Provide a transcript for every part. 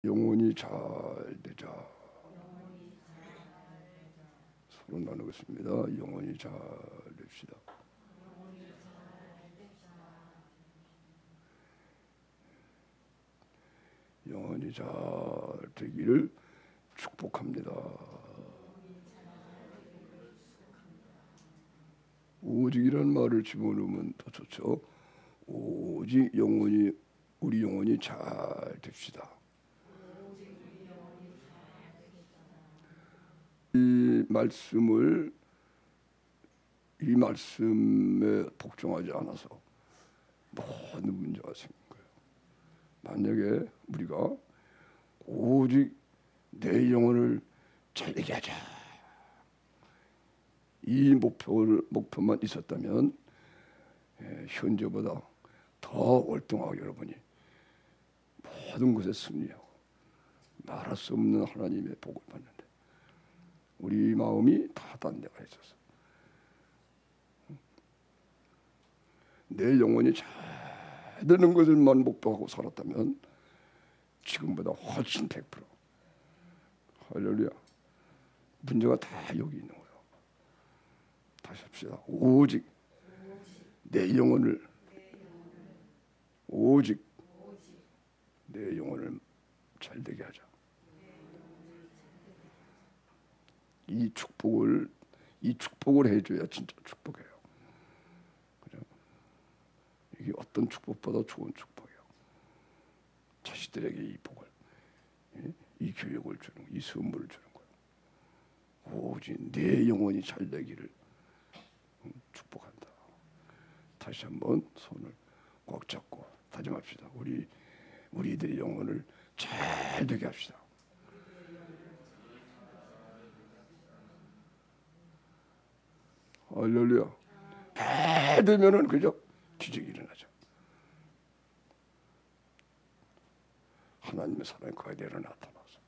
영혼이 잘 되자. 서로 나누겠습니다. 영혼이 잘 됩시다. 영혼이 잘 되기를 축복합니다. 오직이라는 말을 집어넣으면 더 좋죠. 오직 우리 영혼이 잘 됩시다. 이 말씀에 복종하지 않아서 모든 문제가 생긴 거예요. 만약에 우리가 오직 내 영혼을 잘되게 하자, 이 목표만 있었다면 현재보다 더 월등하게 여러분이 모든 것에 승리하고 말할 수 없는 하나님의 복을 받는데, 우리 마음이 다 딴 데가 있어서 내 영혼이 잘 되는 것을만 목표하고 살았다면 지금보다 훨씬 100%. 할렐루야. 문제가 다 여기 있는 거예요. 다시 합시다. 오직 내 영혼을 잘 되게 하자. 이 축복을 해줘야 진짜 축복이에요. 그죠? 이게 어떤 축복보다 좋은 축복이에요. 자식들에게 이 복을, 이 교육을 주는, 이 선물을 주는 거예요. 오직 내 영혼이 잘 되기를 축복한다. 다시 한번 손을 꽉 잡고 다짐합시다. 우리들의 영혼을 잘 되게 합시다. 할렐루야. 잘 되면은 그죠? 기적이 일어나죠. 하나님의 사랑이 거대로 나타나서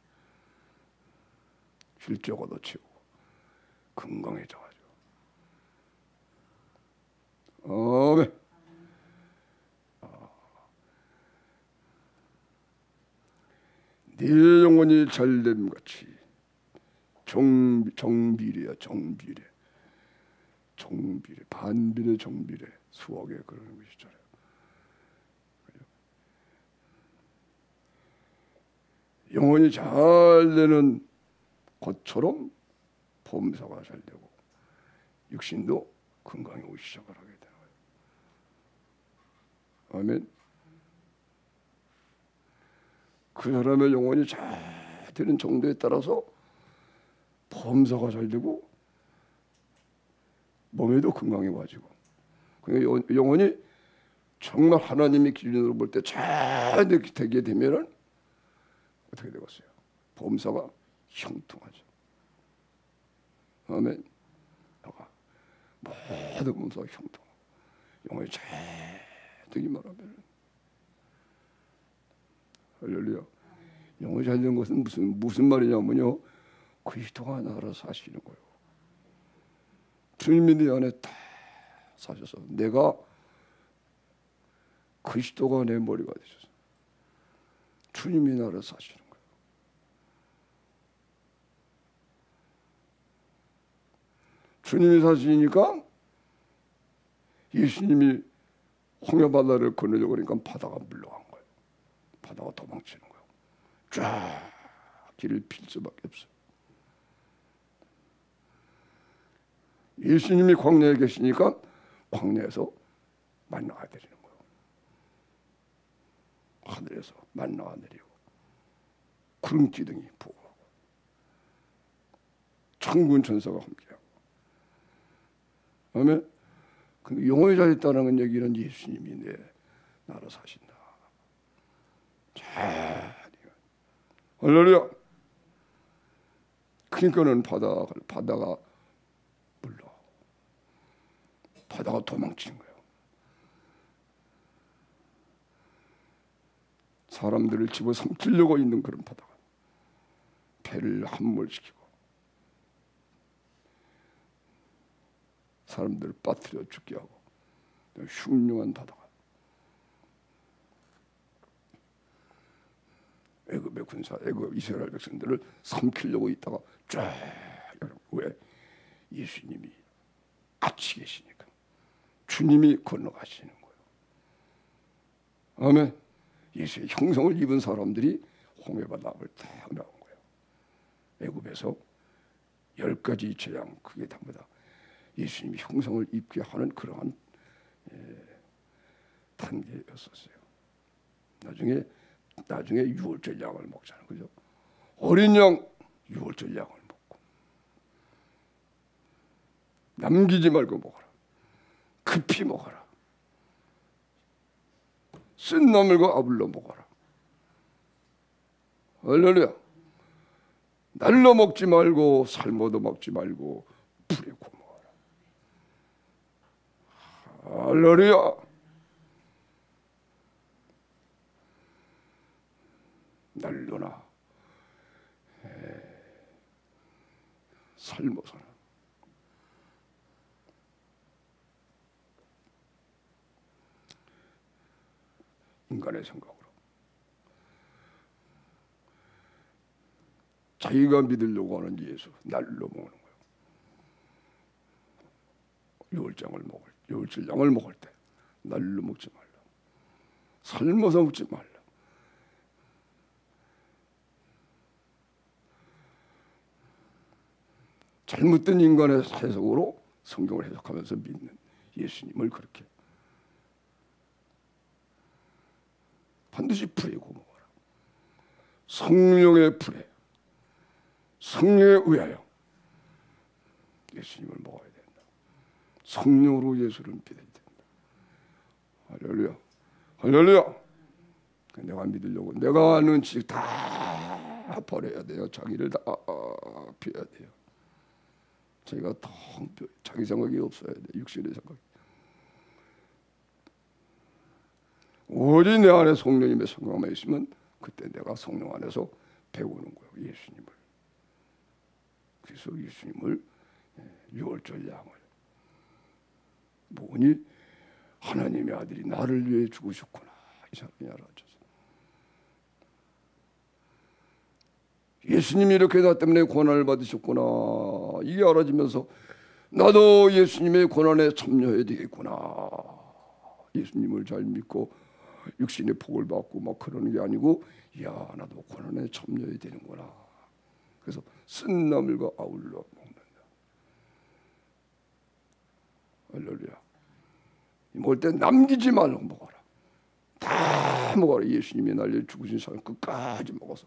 휠적어도 얻어치우고 건강해져가지고. 아멘. 네 영혼이 잘됨 같이 정비례야. 정비례, 반비례, 정비례, 수학에 그러는 것이잖아요. 영혼이 잘 되는 것처럼 범사가 잘 되고 육신도 건강히 오기 시작을 하게 되는 거예요. 아멘. 그 사람의 영혼이 잘 되는 정도에 따라서 범사가 잘 되고 몸에도 건강해가지고, 그러니까 영혼이 정말 하나님의 기준으로 볼 때 잘 되게 되면은 어떻게 되겠어요? 범사가 형통하죠. 아멘. 모든 범사가 형통. 영혼이 잘 되기만 하면, 할렐루야. 영혼이 잘 되는 것은 무슨 말이냐면요, 그리스도가 나로 사시는 거예요. 주님이 내 안에 다 사셔서 내가 그리스도가 내 머리가 되셔서 주님이 나를 사시는 거예요. 주님이 사시니까 예수님이 홍해바다를 건너려고 그러니까 바다가 물러간 거예요. 바다가 도망치는 거예요. 쫙 길을 필 수밖에 없어요. 예수님이 광야에 계시니까 광야에서 만나가 내리는 거예요. 하늘에서 만나가 내리고 구름 기둥이 부어가고 천군 천사가 함께하고. 아멘. 영혼이 잘 있다는 얘기는 예수님이 내 나로 사신다. 잘. 할렐루야. 그러니까는 바다가 바다가 도망친 거예요. 사람들을 집어삼키려고 있는 그런 바다가 배를 함몰시키고 사람들을 빠뜨려 죽게 하고 흉흉한 바다가. 애굽의 군사, 애굽 이스라엘 백성들을 삼키려고 있다가 쫙, 왜? 예수님이 같이 계시니까. 주님이 건너가시는 거예요. 아멘. 예수의 형성을 입은 사람들이 홍해바다 앞을 딱 나온 거예요. 애굽에서 10가지 재앙, 그게 전부 다 예수님이 형성을 입게 하는 그러한 단계였었어요. 나중에 유월절 양을 먹잖아요. 그죠? 어린 양 유월절 양을 먹고 남기지 말고 먹어라. 급히 먹어라. 쓴 나물과 아울러 먹어라. 할렐루야. 날로 먹지 말고 삶아도 먹지 말고 불에 구워 먹어라. 할렐루야. 날로나 삶아서나 인간의 생각으로 자기가 믿으려고 하는 예수 날로 먹는 거예요. 유월절장을 먹을 때 날로 먹지 말라. 삶아서 먹지 말라. 잘못된 인간의 해석으로 성경을 해석하면서 믿는 예수님을 그렇게 반드시 불에 구워 먹어라. 성령의 불에, 성령에 의하여 예수님을 먹어야 된다. 성령으로 예수를 믿어야 된다. 할렐루야. 할렐루야. 내가 믿으려고 내가 아는 지식 다 버려야 돼요. 자기를 다 피해야 돼요. 자기가 자기 생각이 없어야 돼. 육신의 생각. 오직 내 안에 성령님의 생각만 있으면 그때 내가 성령 안에서 배우는 거예요. 예수님을. 그래서 예수님을 유월절 양을 보니 하나님의 아들이 나를 위해 죽으셨구나. 이 사람이 알아졌어. 예수님이 이렇게 나 때문에 고난을 받으셨구나. 이게 알아지면서 나도 예수님의 고난에 참여해야 되겠구나. 예수님을 잘 믿고 육신의 복을 받고 막 그러는 게 아니고, 야 나도 고난에 참여해야 되는구나. 그래서 쓴 나물과 아울러 먹는다. 할렐루야. 먹을 때 남기지 말고 먹어라. 다 먹어라. 예수님이 날려 죽으신 사람 끝까지 먹어서.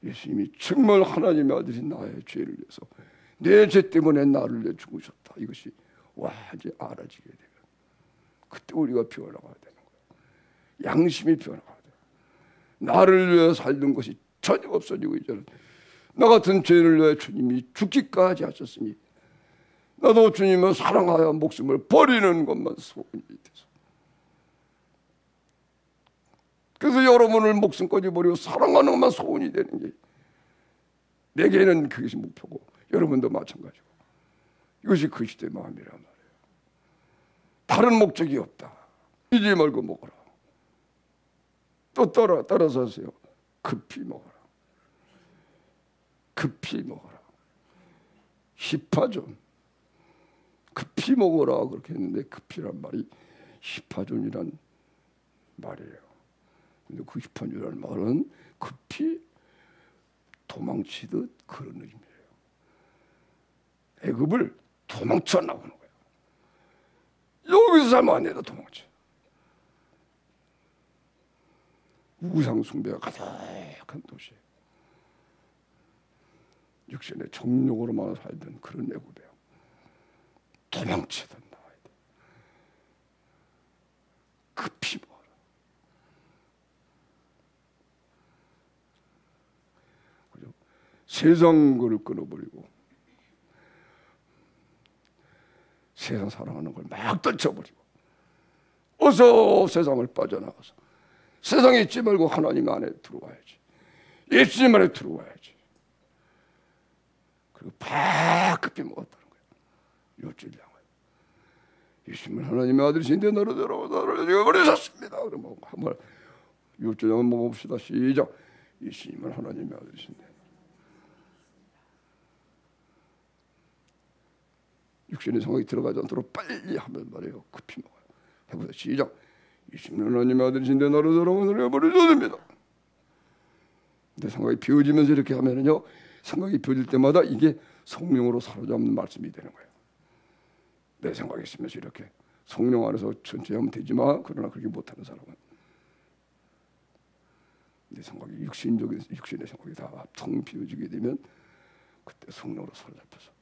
예수님이 정말 하나님의 아들이 나의 죄를 위해서 내 죄 때문에 나를 위해 죽으셨다. 이것이 완전히 알아지게 되면 그때 우리가 변화가 되는 거예요. 양심이 변화가 돼요. 나를 위해 살던 것이 전혀 없어지고 이제는 나 같은 죄를 위해 주님이 죽기까지 하셨으니 나도 주님을 사랑하여 목숨을 버리는 것만 소원이 돼서, 그래서 여러분을 목숨까지 버리고 사랑하는 것만 소원이 되는 게 내게는 그것이 목표고 여러분도 마찬가지고 이것이 그 시대의 마음이란 말이에요. 다른 목적이 없다. 잊지 말고 먹어라. 또 따라서 하세요. 급히 먹어라. 급히 먹어라. 히파존. 급히 먹어라 그렇게 했는데 급히란 말이 히파존이란 말이에요. 근데 그 히파존이라는 말은 급히 도망치듯 그런 의미예요. 애굽을 도망쳐 나오는 거예요. 여기서 살면 안 된다. 도망쳐. 우상 숭배가 가득한 도시예요. 육신의 정욕으로만 살던 그런 애굽이에요. 도망치듯 나와야 돼. 급히 먹어라. 그죠? 세상 거를 끊어버리고 세상 사랑하는 걸 막 떨쳐버리고 어서 세상을 빠져나가서 세상에 있지 말고 하나님 안에 들어와야지. 예수님 안에 들어와야지. 그리고 급히 먹었다는 거예요. 유월절 양을. 예수님은 하나님의 아들이신데 나를 죽여버리셨습니다. 그러면 한번 6절 한번 봅시다. 시작. 예수님은 하나님의 아들이신데 육신의 생각이 들어가지 않도록 빨리 하면 말이에요. 급히 먹어요. 해보세요. 시작. 예수님은 하나님의 아들이신데 나를 죽여버리셨습니다. 내 생각이 비워지면서 이렇게 하면은요, 생각이 비워질 때마다 이게 성령으로 사로잡는 말씀이 되는 거예요. 내 생각이 있으면서 이렇게 성령 안에서 천천히 하면 되지만, 그러나 그렇게 못하는 사람은 내 생각이 육신의 생각이 다 텅 비워지게 되면 그때 성령으로 사로잡혀서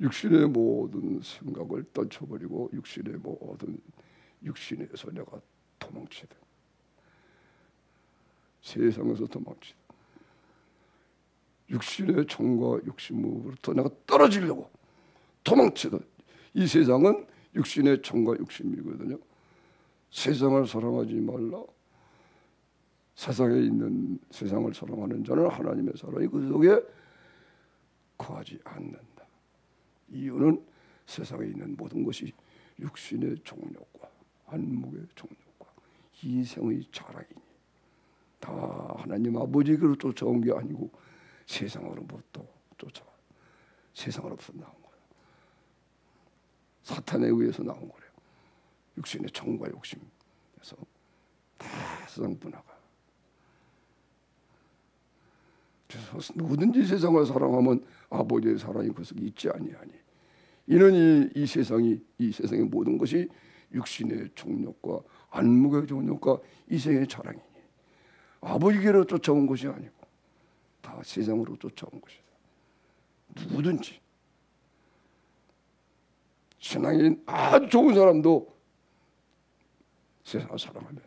육신의 모든 생각을 떨쳐버리고 육신에서 내가 도망치든 세상에서 도망치든 육신의 정과 욕심으로부터 내가 떨어지려고 도망치든 이 세상은 육신의 정과 욕심이거든요. 세상을 사랑하지 말라. 세상에 있는 세상을 사랑하는 자는 하나님의 사랑이 그 속에 거하지 않는다. 이유는 세상에 있는 모든 것이 육신의 종욕과 안목의 종욕과 이생의 자랑이니 다 하나님 아버지께로 쫓아온 게 아니고 세상으로부터 쫓아와 세상으로부터 나온 거야. 사탄에 의해서 나온 거래요. 육신의 정과 욕심에서 다 세상 분화가. 그래서 누구든지 세상을 사랑하면 아버지의 사랑이 그 속에 있지 아니하니 이는 이 세상의 모든 것이 육신의 종욕과 안목의 종욕과 이생의 자랑이니 아버지께로 쫓아온 것이 아니고 다 세상으로 쫓아온 것이다. 누구든지 신앙이 아주 좋은 사람도 세상을 사랑하면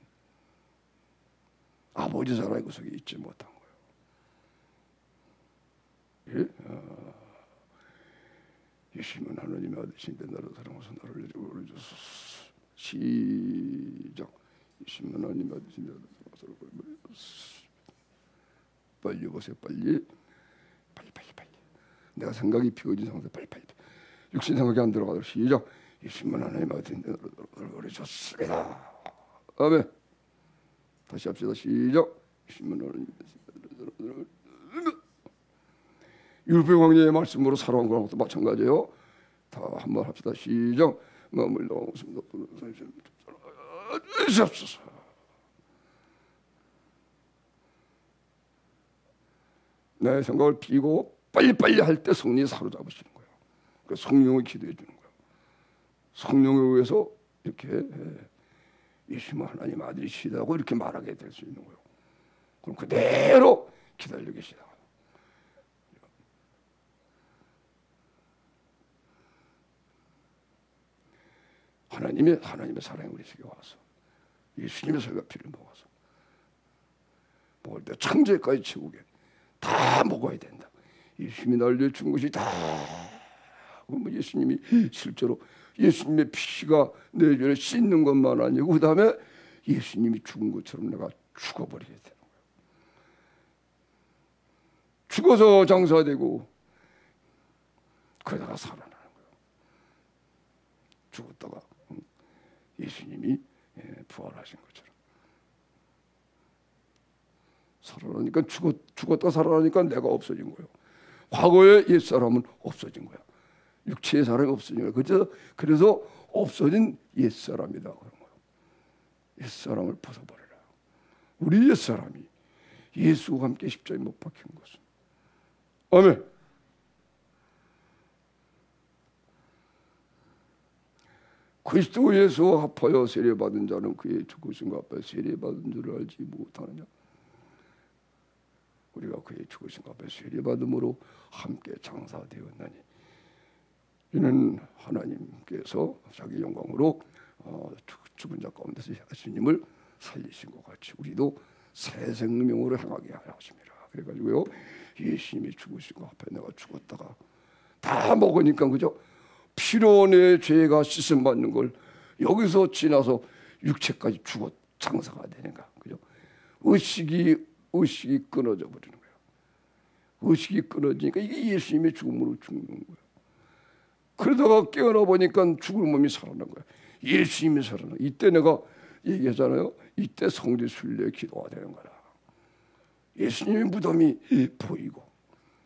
아버지 사랑이 그 속에 있지 못한 거예요. 예? 예수님은 하나님의 아들이신데 나를 사랑하셔서 나를 죽여주소서. 시작. 예수님은 하나님의 아들이신데 나를 사랑하셔서 나를 죽여주소서. 빨리 보세요. 빨리. 내가 생각이 비워진 상태 빨리. 육신 생각이 안 들어가도록 시작. 예수님은 하나님의 아들이신데 나를 죽여주소서. 아멘. 다시 합시다. 시작. 예수님은 하나님의 아들이신데 율법 강령의 말씀으로 살아온 거랑 또 마찬가지예요. 다 한번 합시다. 시작. 마음을 넣었습니다. 주옵소서. 내 생각을 비고 빨리빨리 할 때 성령이 사로잡으시는 거예요. 그래서 성령을 기도해 주는 거예요. 성령에 의해서 이렇게 예수님은 하나님 아들이시다고 이렇게 말하게 될 수 있는 거예요. 그럼 그대로 기다리고 계시다. 하나님의 사랑이 우리 속에 와서 예수님의 살과 피를 먹어서 먹을 때 창조까지 치우게 다 먹어야 된다. 예수님이 나를 준 것이 다 예수님이 실제로 예수님의 피가 내 죄를 씻는 것만 아니고 그 다음에 예수님이 죽은 것처럼 내가 죽어버리게 되는 거예요. 죽어서 장사되고 그러다가 살아나는 거예요. 죽었다가 예수님이 부활하신 것처럼 살아나니까 죽었다 살아나니까 내가 없어진 거예요. 과거의 옛사람은 없어진 거야. 육체의 사람이 없어진 거야. 그래서 없어진 옛사람이다 그런 거예요. 옛사람을 벗어버리라. 우리 옛사람이 예수와 함께 십자가에 못 박힌 것은 아멘. 그리스도 예수와 합하여 세례받은 자는 그의 죽으심과 합하여 세례받은 줄을 알지 못하느냐. 우리가 그의 죽으심과 합하여 세례받음으로 함께 장사되었나니 이는 하나님께서 자기 영광으로 죽은 자 가운데서 예수님을 살리신 것 같이 우리도 새 생명으로 행하게 하심이라. 그래가지고요 예수님이 죽으신 것 앞에 내가 죽었다가 다 먹으니까 그죠? 피로 내 죄가 씻음 받는 걸 여기서 지나서 육체까지 죽어 장사가 되는가? 그죠? 의식이 끊어져 버리는 거예요. 의식이 끊어지니까 이게 예수님의 죽음으로 죽는 거예요. 그러다가 깨어나 보니까 죽을 몸이 살아난 거예요. 예수님이 살아나. 이때 내가 얘기하잖아요. 이때 성지 순례 기도가 되는 거라. 예수님의 무덤이 보이고,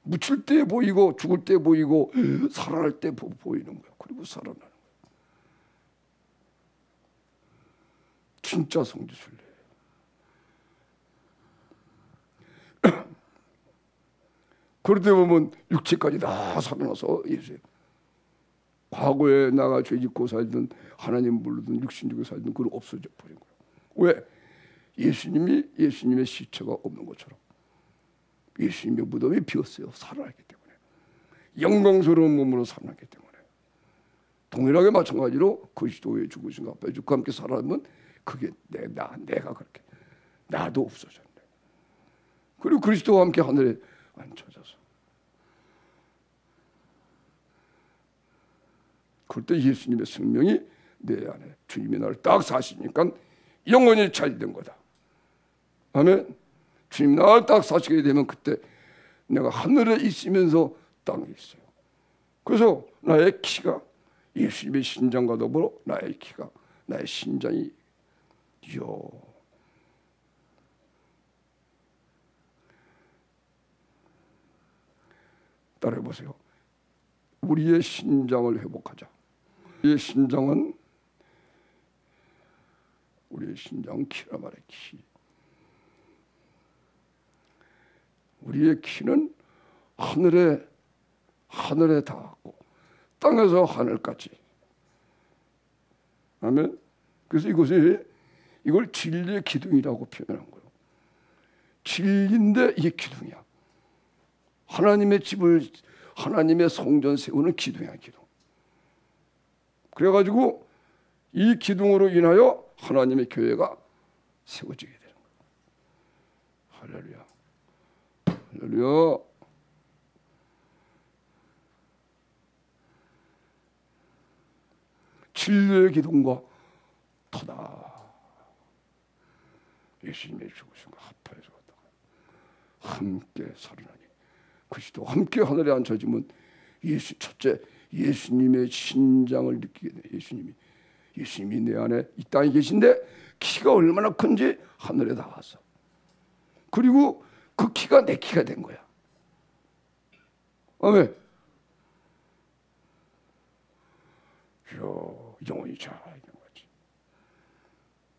묻힐 때 보이고, 죽을 때 보이고, 살아날 때 보이는 거예요. 그리고 살아나는 거예요. 진짜 성지 순례. 그러다 보면 육체까지 다 살아나서 예수님. 과거에 나가 죄 짓고 살던 하나님 부르던 육신적으로 살던 그건 없어져 버린 거예요. 왜? 예수님의 시체가 없는 것처럼 예수님의 무덤이 비었어요. 살아났기 때문에. 영광스러운 몸으로 살아났기 때문에. 동일하게 마찬가지로 그리스도의 죽으신가 죽과 함께 살아나면 그게 내가 그렇게 나도 없어졌네. 그리고 그리스도와 함께 하늘에 앉혀져서 그럴 때 예수님의 생명이 내 안에 주님이 나를 딱 사시니까 영원히 찰된 거다. 아멘. 주님 나를 딱 사시게 되면 그때 내가 하늘에 있으면서 땅에 있어요. 그래서 나의 키가 예수님의 신장과 더불어 나의 키가 나의 신장이 따라해보세요. 우리의 신장을 회복하자. 우리의 신장은 키라 말해. 키. 우리의 키는 하늘에 닿았고 땅에서 하늘까지. 아멘. 그래서 이걸 진리의 기둥이라고 표현한 거예요. 진리인데 이게 기둥이야. 하나님의 집을 하나님의 성전 세우는 기둥이야, 기둥. 그래가지고 이 기둥으로 인하여 하나님의 교회가 세워지게 되는 거예요. 할렐루야. 할렐루야. 진리의 기둥과 터다. 예수님의 죽으심과 합하여서 함께 살아나니 그리스도와 함께 하늘에 앉혀지면 첫째 예수님의 신장을 느끼게 돼. 예수님이 내 안에 이 땅에 계신데 키가 얼마나 큰지 하늘에 닿았어. 그리고 그 키가 내 키가 된 거야. 아멘. 영혼이 잘 된 거지.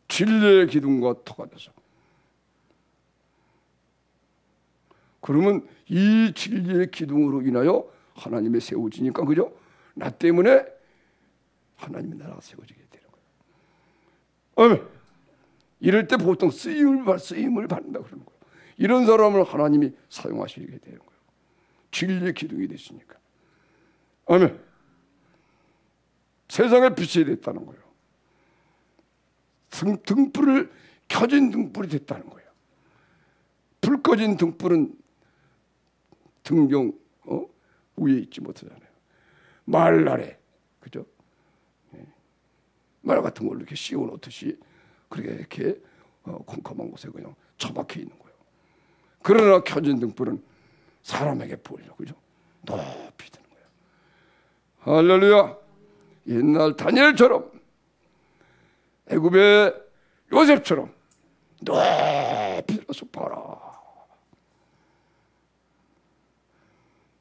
진리의 기둥과 터가 돼서. 그러면 이 진리의 기둥으로 인하여 하나님의 세워지니까, 그죠? 나 때문에 하나님의 나라가 세워지게 되는 거예요. 아멘. 이럴 때 보통 쓰임을 받는다 그러는 거예요. 이런 사람을 하나님이 사용하시게 되는 거예요. 진리의 기둥이 됐으니까. 아멘. 세상의 빛이 됐다는 거예요. 켜진 등불이 됐다는 거예요. 불 꺼진 등불은 등경 위에 있지 못하잖아요. 말 아래, 그죠? 말 같은 걸로 이렇게 씌워놓듯이 이렇게 컴컴한 곳에 그냥 처박혀 있는 거예요. 그러나 켜진 등불은 사람에게 보이죠, 그죠? 높이 드는 거예요. 할렐루야. 옛날 다니엘처럼, 애굽의 요셉처럼 높이 들어서 봐라.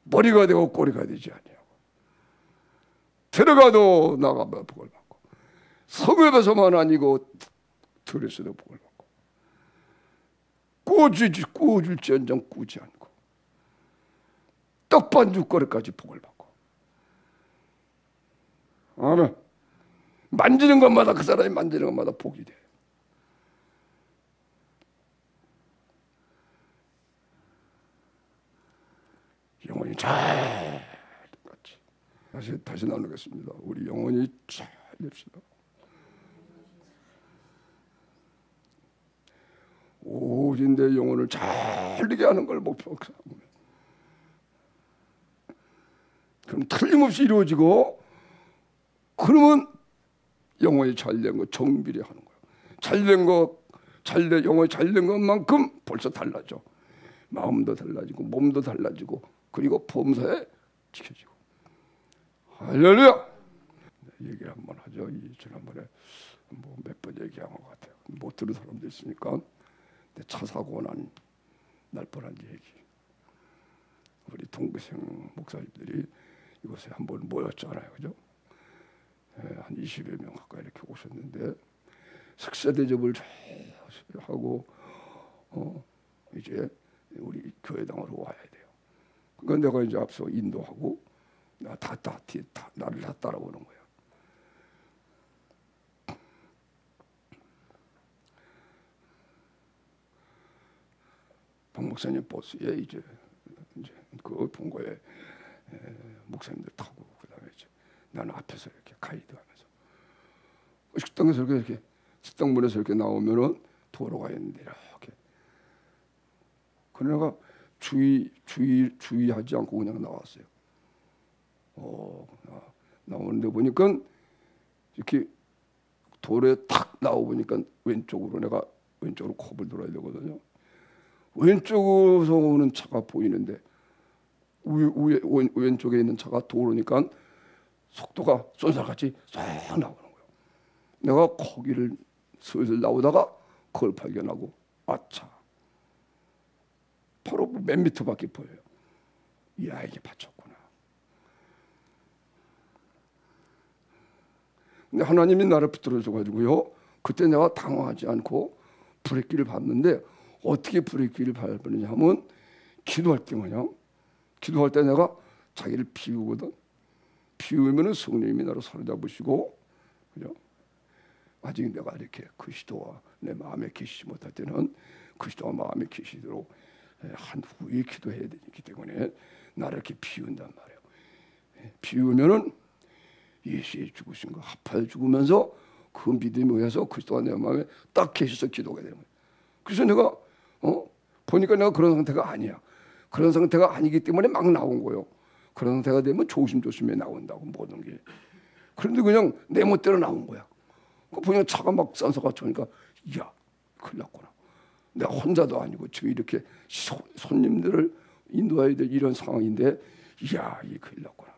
머리가 되고 꼬리가 되지 아니하고 들어가도 나가면 복을 받고 성읍에서만 아니고 들에서도 복을 받고 꾸어줄지언정 꾸지 않고 떡반죽거리까지 복을 받고. 아멘. 만지는 것마다 그 사람이 만지는 것마다 복이 돼. 영혼이 잘 같이 다시 나누겠습니다. 우리 영혼이 잘 됩시다. 오직 내 영혼을 잘 되게 하는 걸 목표로 삼으면 그럼 틀림없이 이루어지고, 그러면 영혼이 잘된 거 정비례 하는 거예요. 잘된 거, 영혼이 잘된 것만큼 벌써 달라져. 마음도 달라지고 몸도 달라지고 그리고 범사에 지켜지고. 할렐루야. 얘기를 한번 하죠. 지난번에 뭐 몇 번 얘기한 것 같아요. 못 들은 사람도 있으니까. 차 사고 난 날 뻔한 얘기. 우리 동교생 목사님들이 이곳에 한번 모였잖아요, 그죠? 한 20여 명 가까이 이렇게 오셨는데 식사 대접을 잘 하고 이제 우리 교회당으로 와야 돼요. 그러니까 내가 이제 앞서 인도하고 나를 다 따라오는 거예요. 박 목사님 버스에 이제 그 본거에 목사님들 타고 그다음에 이제 나는 앞에서 이렇게 가이드하면서 식당에서 이렇게 식당문에서 이렇게 나오면은 도로가 있는데 이렇게 그러다가 주의하지 않고 그냥 나왔어요. 나오는데 보니까 이렇게 도로에 탁 나오고 보니까 왼쪽으로 컵을 돌아야 되거든요. 왼쪽에서 오는 차가 보이는데 왼쪽에 있는 차가 도로니까 속도가 쏜살같이 싹 나오는 거예요. 내가 거기를 슬슬 나오다가 그걸 발견하고 아차, 바로 몇 미터밖에 보여요. 이야, 이게 받쳤구나. 근데 하나님이 나를 붙들어줘가지고요. 그때 내가 당황하지 않고 브레이크를 밟는데 어떻게 브레이크를 밟느냐 하면 기도할 때 뭐냐? 기도할 때 내가 자기를 비우거든. 비우면은 성령님이 나를 사로잡으시고, 그죠? 아직 내가 이렇게 그리스도와 내 마음에 계시지 못할 때는 그리스도와 마음에 계시도록 한 후에 기도해야 되기 때문에 나를 이렇게 비운단 말이에요. 비우면은 예수의 죽으신 거 합하여 죽으면서 그 믿음에 의해서 그리스도가 내 마음에 딱 계셔서 기도가 되는 거예요. 그래서 내가 보니까 내가 그런 상태가 아니야. 그런 상태가 아니기 때문에 막 나온 거예요. 그런 상태가 되면 조심조심해 나온다고 모든 게. 그런데 그냥 내 멋대로 나온 거야. 보니까 차가 막 싼서같이 오니까 이야, 큰일 났구나. 내가 혼자도 아니고 지금 이렇게 손님들을 인도해야 될 이런 상황인데 이야, 이게 큰일 났구나.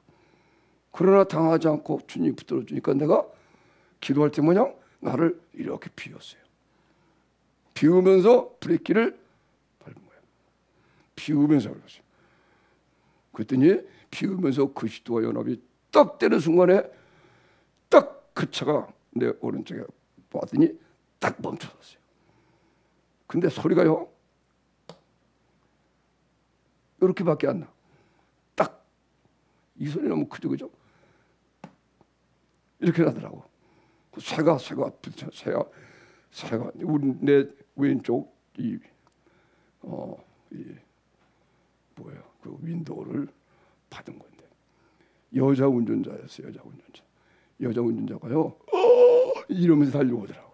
그러나 당하지 않고 주님이 붙들어주니까 내가 기도할 때 뭐냐? 나를 이렇게 비웠어요. 비우면서 브레이크를 밟은 거예요. 비우면서 밟았어요. 그랬더니 비우면서 그리스도와 연합이 딱 되는 순간에 딱 그 차가 내 오른쪽에 봤더니 딱 멈춰섰어요. 근데 소리가요, 이렇게밖에 안 나. 딱 이 소리 너무 크죠, 그죠? 이렇게 나더라고. 새가 우리 내 왼쪽 그 윈도우를 받은 건데 여자 운전자였어요. 여자 운전자가요 이러면서 달려오더라고.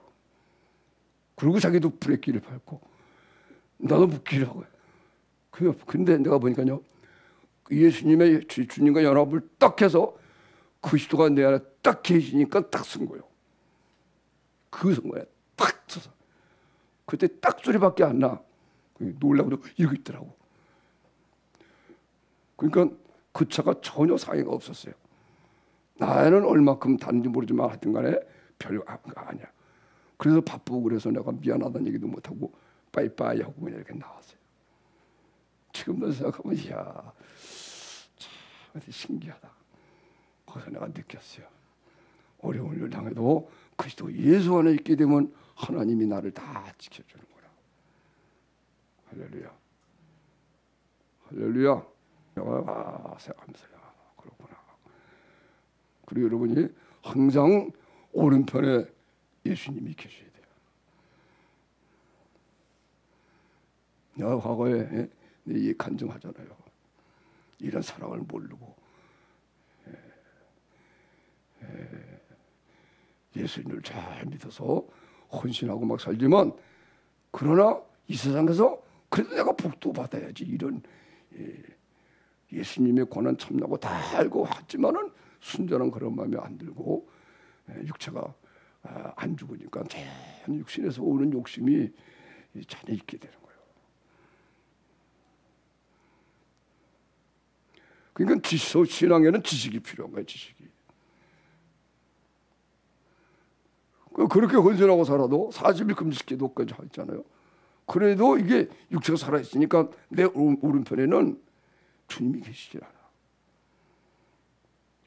그리고 자기도 브레이크를 밟고 나도 붙기를 하고. 근데 내가 보니까요, 예수님의 주님과 연합을 딱 해서 그리스도가 내 안에 딱 계시니까 딱 쓴 거예요. 그 순간에 딱 서서 그때 딱 소리밖에 안 나. 놀라고 이러고 있더라고. 그러니까 그 차가 전혀 상해가 없었어요. 나는 얼마큼 다른지 모르지만 하여튼 간에 별거 아니야. 그래서 바쁘고 그래서 내가 미안하다는 얘기도 못하고 빠이빠이 하고 그냥 이렇게 나왔어요. 지금도 생각하면 이야, 참 신기하다. 거기서 내가 느꼈어요. 어려운 일 당해도 그리스도 예수 안에 있게 되면 하나님이 나를 다 지켜주는구나. 할렐루야. 할렐루야. 내가 생각하면서 그렇구나. 그리고 여러분이 항상 오른편에 예수님이 계셔야 돼요. 내가 과거에 이 간증하잖아요. 이런 사랑을 모르고 예수님을 잘 믿어서 헌신하고 막 살지만, 그러나 이 세상에서 그래도 내가 복도 받아야지 이런 예수님의 고난 참나고 다 알고 하지만은 순전한 그런 마음이 안 들고 육체가 안 죽으니까 자연 육신에서 오는 욕심이 자녀 있게 되는 거예요. 그러니까 신앙에는 지식이 필요한 거예요. 지식이. 그렇게 헌신하고 살아도 40일 금식기도까지 하잖아요. 그래도 이게 육체가 살아있으니까 내 오른편에는 주님이 계시지 않아.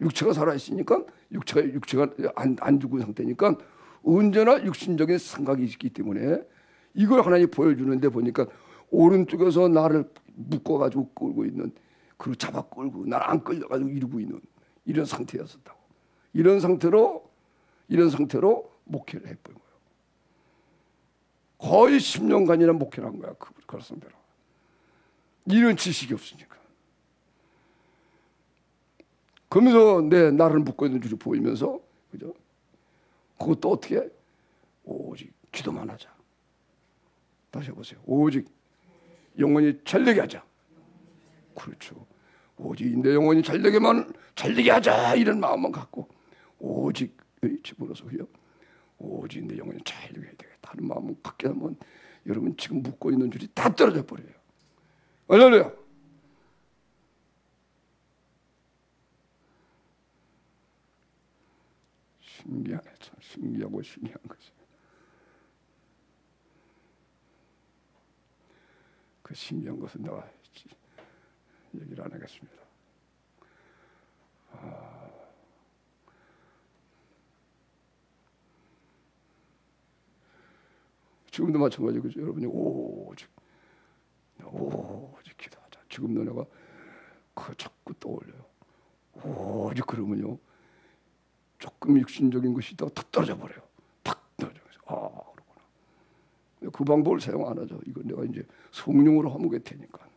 육체가 살아있으니까 육체가 안 죽은 상태니까 언제나 육신적인 생각이 있기 때문에 이걸 하나님이 보여주는데 보니까 오른쪽에서 나를 묶어가지고 끌고 있는, 그리고 잡아 끌고 나를 안 끌려가지고 이루고 있는 이런 상태였었다고. 이런 상태로 목회를 해버린 거예요. 거의 10년간이나 목회를 한 거야. 그 선배로. 이런 지식이 없으니까. 그러면서 나를 묶고 있는 줄이 보이면서, 그죠? 그것도 어떻게? 오직 기도만 하자. 다시 해보세요. 오직 영혼이 잘되게 하자. 그렇죠. 오직 내 영혼이 잘되게 하자. 이런 마음만 갖고 오직 집으로서요. 오직 내 영혼이 잘되게 해야 되겠다. 다른 마음을 갖게 하면 여러분 지금 묶고 있는 줄이 다 떨어져 버려요. 할렐루야. 신기하네. 참 신기하고 신기한 거지. 그 신기한 것은 내가 얘기를 안 하겠습니다. 지금도 마찬가지고 여러분이 오직 기도하자. 지금도 내가 그 자꾸 떠올려요. 오직 그러면요. 조금 육신적인 것이 더 떨어져 버려요. 탁 떨어져. 그렇구나. 그 방법을 사용 안 하죠. 이건 내가 이제 성령으로 허무게 되니까.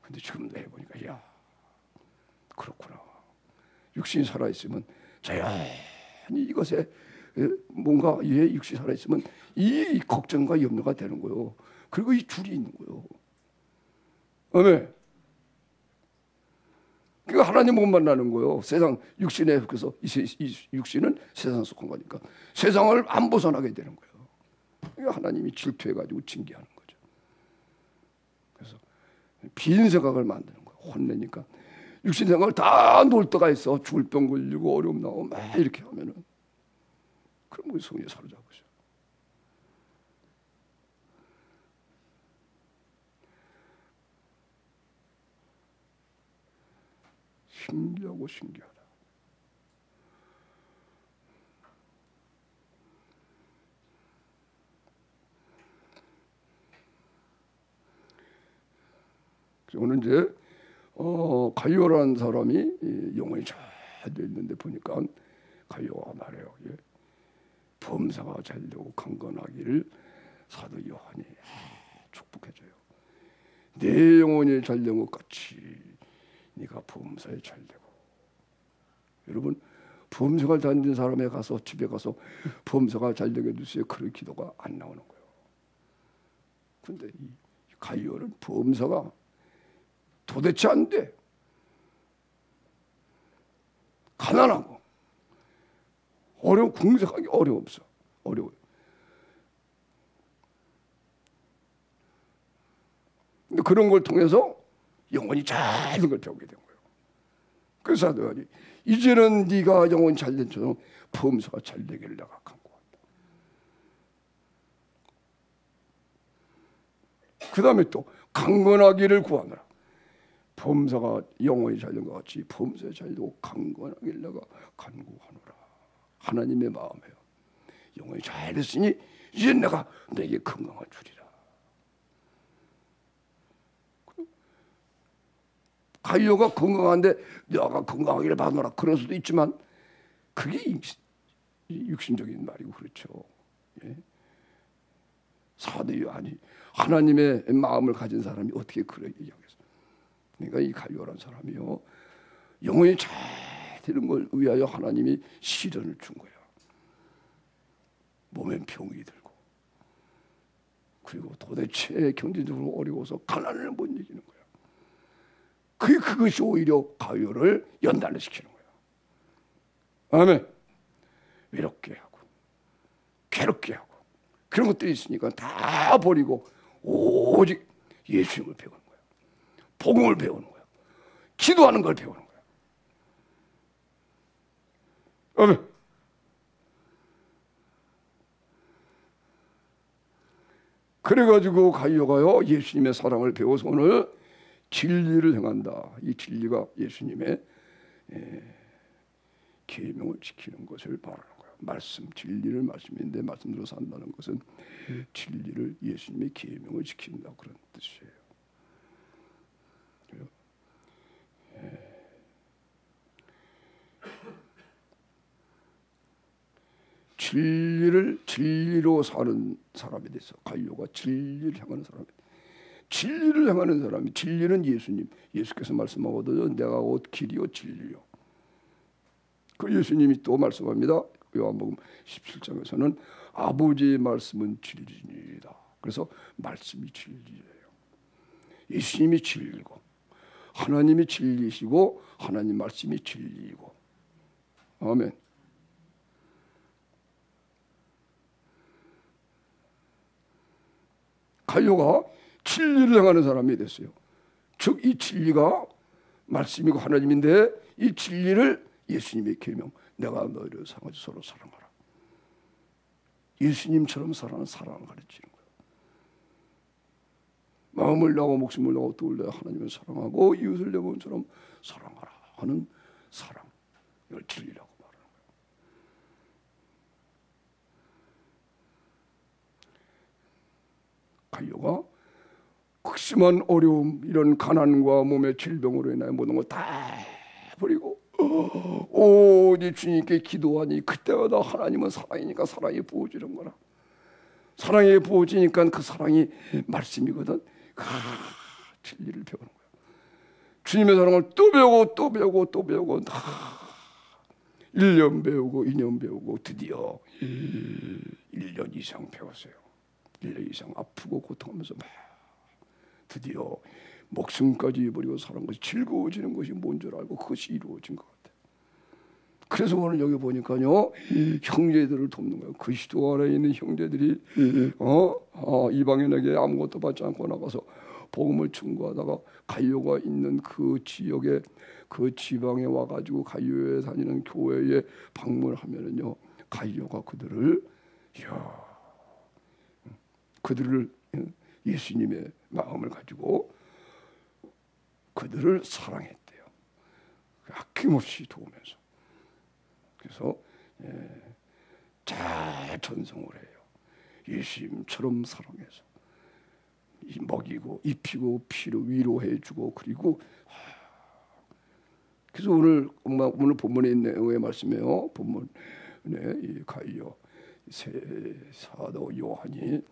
근데 지금도 해보니까, 야, 그렇구나. 육신이 살아있으면 자연히 이것에 뭔가 육신이 살아있으면 이 걱정과 염려가 되는 거예요. 그리고 이 줄이 있는 거예요. 아멘. 그러니까 하나님 못 만나는 거예요. 세상 육신에 속해서 이 육신은 세상 속한 거니까 세상을 안 벗어나게 되는 거예요. 그러니까 하나님이 질투해가지고 징계하는 거죠. 그래서 빈 생각을 만드는 거예요. 혼내니까 육신 생각을 다 놓을 때가 있어. 죽을 병 걸리고 어려움 나오고 막 이렇게 하면은 그럼 우리 성에 사로잡으죠. 신기하고 신기하다. 오늘 이제 가요라는 사람이 영혼이 잘 돼 있는데 보니까 가요가 말해요. 예. 범사가 잘되고 강건하기를 사도 요한이 축복해줘요. 내 영혼이 잘된 것 같이 네가 범사에 잘되고. 여러분 범사가 잘된 사람에 가서 집에 가서 범사가 잘되게 해주세요. 그런 기도가 안 나오는 거예요. 근데 이 가요는 범사가 도대체 안 돼. 가난하고 궁색하기 어려워요. 근데 그런 걸 통해서 영혼이 잘 된 걸 배우게 된 거예요. 그래서 사도들이 이제는 네가 영혼이 잘된 처럼 범사가 잘되기를 내가 간구한다. 그 다음에 또 강건하기를 구하노라. 범사가 영혼이 잘된 것 같이 범사에 잘되고 강건하기를 내가 간구하노라. 하나님의 마음이에요. 영혼이 잘됐으니 이제 내가 내게 건강을 주리라. 가이오가 건강한데 내가 건강하기를 바라노라 그럴 수도 있지만 그게 육신적인 말이고 그렇죠. 예? 사도 요한이 하나님의 마음을 가진 사람이 어떻게 그렇게 얘기하겠어요? 그러니까 이 가이오라는 사람이요 영혼이 잘 되는 걸 위하여 하나님이 시련을 준 거예요. 몸엔 병이 들고 그리고 도대체 경제적으로 어려워서 가난을 못 이기는 거예요. 그것이 오히려 가요를 연단을 시키는 거예요. 아멘. 이렇게 하고 괴롭게 하고 그런 것들이 있으니까 다 버리고 오직 예수님을 배우는 거예요. 복음을 배우는 거예요. 기도하는 걸 배우는 거예요. 아멘. 그래가지고 가이오가요 예수님의 사랑을 배워서 오늘 진리를 행한다. 이 진리가 예수님의 계명을 지키는 것을 말하는 거예요. 말씀, 진리를 말씀인데 말씀대로 산다는 것은 진리를 예수님의 계명을 지킨다 그런 뜻이에요. 진리를 진리로 사는 사람이 됐어. 가이오가 진리를 향하는 사람이 됐어. 진리를 향하는 사람이 진리는 예수님. 예수께서 말씀하거든요. 내가 곧 길이요 진리요. 그 예수님이 또 말씀합니다. 요한복음 17장에서는 아버지의 말씀은 진리니이다. 그래서 말씀이 진리예요. 예수님이 진리고 하나님이 진리시고 하나님 말씀이 진리이고. 아멘. 가이오가 진리를 향하는 사람이 됐어요. 즉 이 진리가 말씀이고 하나님인데 이 진리를 예수님의 계명 내가 너희를 사랑하지 서로 사랑하라. 예수님처럼 사랑하는 사랑을 가르치는 거예요. 마음을 다하고 목숨을 다하고 뜻을 다하여 하나님을 사랑하고 이웃을 내 몸처럼 사랑하라 하는 사랑. 이걸 진리라고 말하는 거예요. 가이오가 극심한 어려움, 이런 가난과 몸의 질병으로 인하여 모든 걸 다 버리고 오직 주님께 기도하니 그때마다 하나님은 사랑이니까 사랑이 부어지는 거라. 사랑이 부어지니까 그 사랑이 말씀이거든. 진리를 배우는 거야. 주님의 사랑을 또 배우고 또 배우고 또 배우고 1년 배우고 2년 배우고 드디어 1년 이상 배웠어요. 1년 이상 아프고 고통하면서 막 드디어 목숨까지 버리고 사는 것이 즐거워지는 것이 뭔 줄 알고 그것이 이루어진 것 같아요. 그래서 오늘 여기 보니까요 형제들을 돕는 거예요. 그리스도 안에 있는 형제들이 이방인에게 아무것도 받지 않고 나가서 복음을 증거하다가 가이오가 있는 그 지역에 그 지방에 와가지고 가이오에 다니는 교회에 방문하면은요 가이오가 그들을 예수님의 마음을 가지고 그들을 사랑했대요. 아낌없이 도우면서. 그래서 잘 전송을 해요. 예수님처럼 사랑해서 먹이고 입히고 피로 위로해주고 그리고 그래서 오늘 본문에 있는 내용의 말씀이에요. 본문에 이 가이오 사도 요한이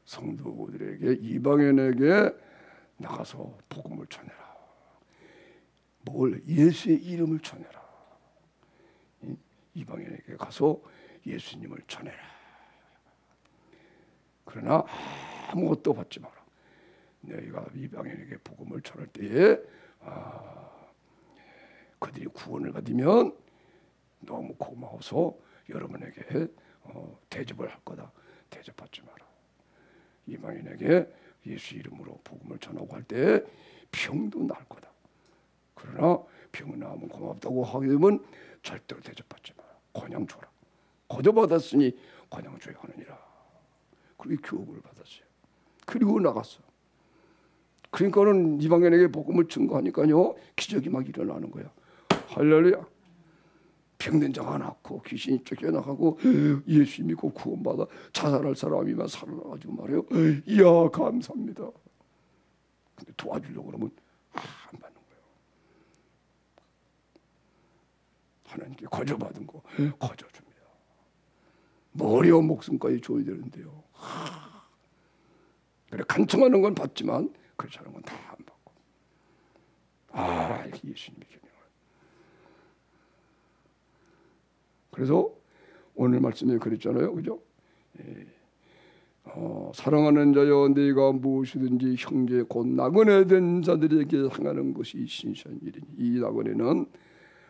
성도들에게 이방인에게 나가서 복음을 전해라. 예수의 이름을 전해라. 이방인에게 가서 예수님을 전해라. 그러나 아무것도 받지 마라. 너희가 이방인에게 복음을 전할 때에 그들이 구원을 받으면 너무 고마워서 여러분에게 대접을 할 거다. 대접받지 마라. 이방인에게 예수 이름으로 복음을 전하고 할 때 병도 날 거다. 그러나 병 나으면 고맙다고 하게 되면 절대로 대접받지 마라. 그냥 줘라. 거저받았으니 그냥 줘야 하느니라. 그렇게 교육을 받았어요. 그리고 나갔어. 그러니까는 이방인에게 복음을 증거하니까요 기적이 막 일어나는 거야. 할렐루야. 병든 자가 낫고 귀신이 쫓겨나가고 예수 믿고 구원받아 자살할 사람이만 살아나가지고 말해요. 이야 감사합니다. 근데 도와주려고 그러면 안 받는 거예요. 하나님께 거저받은 거 거저줍니다. 어려운 목숨까지 줘야 되는데요. 그래 간청하는 건 받지만 그렇지 않은 건 다 안 받고. 이렇게 예수님이 계명을. 그래서 오늘 말씀에 그랬잖아요, 그죠? 사랑하는 자여, 네가 무엇이든지 형제 곧 나그네 된 자들에게 행하는 것이 신실한 일이니 이 나그네는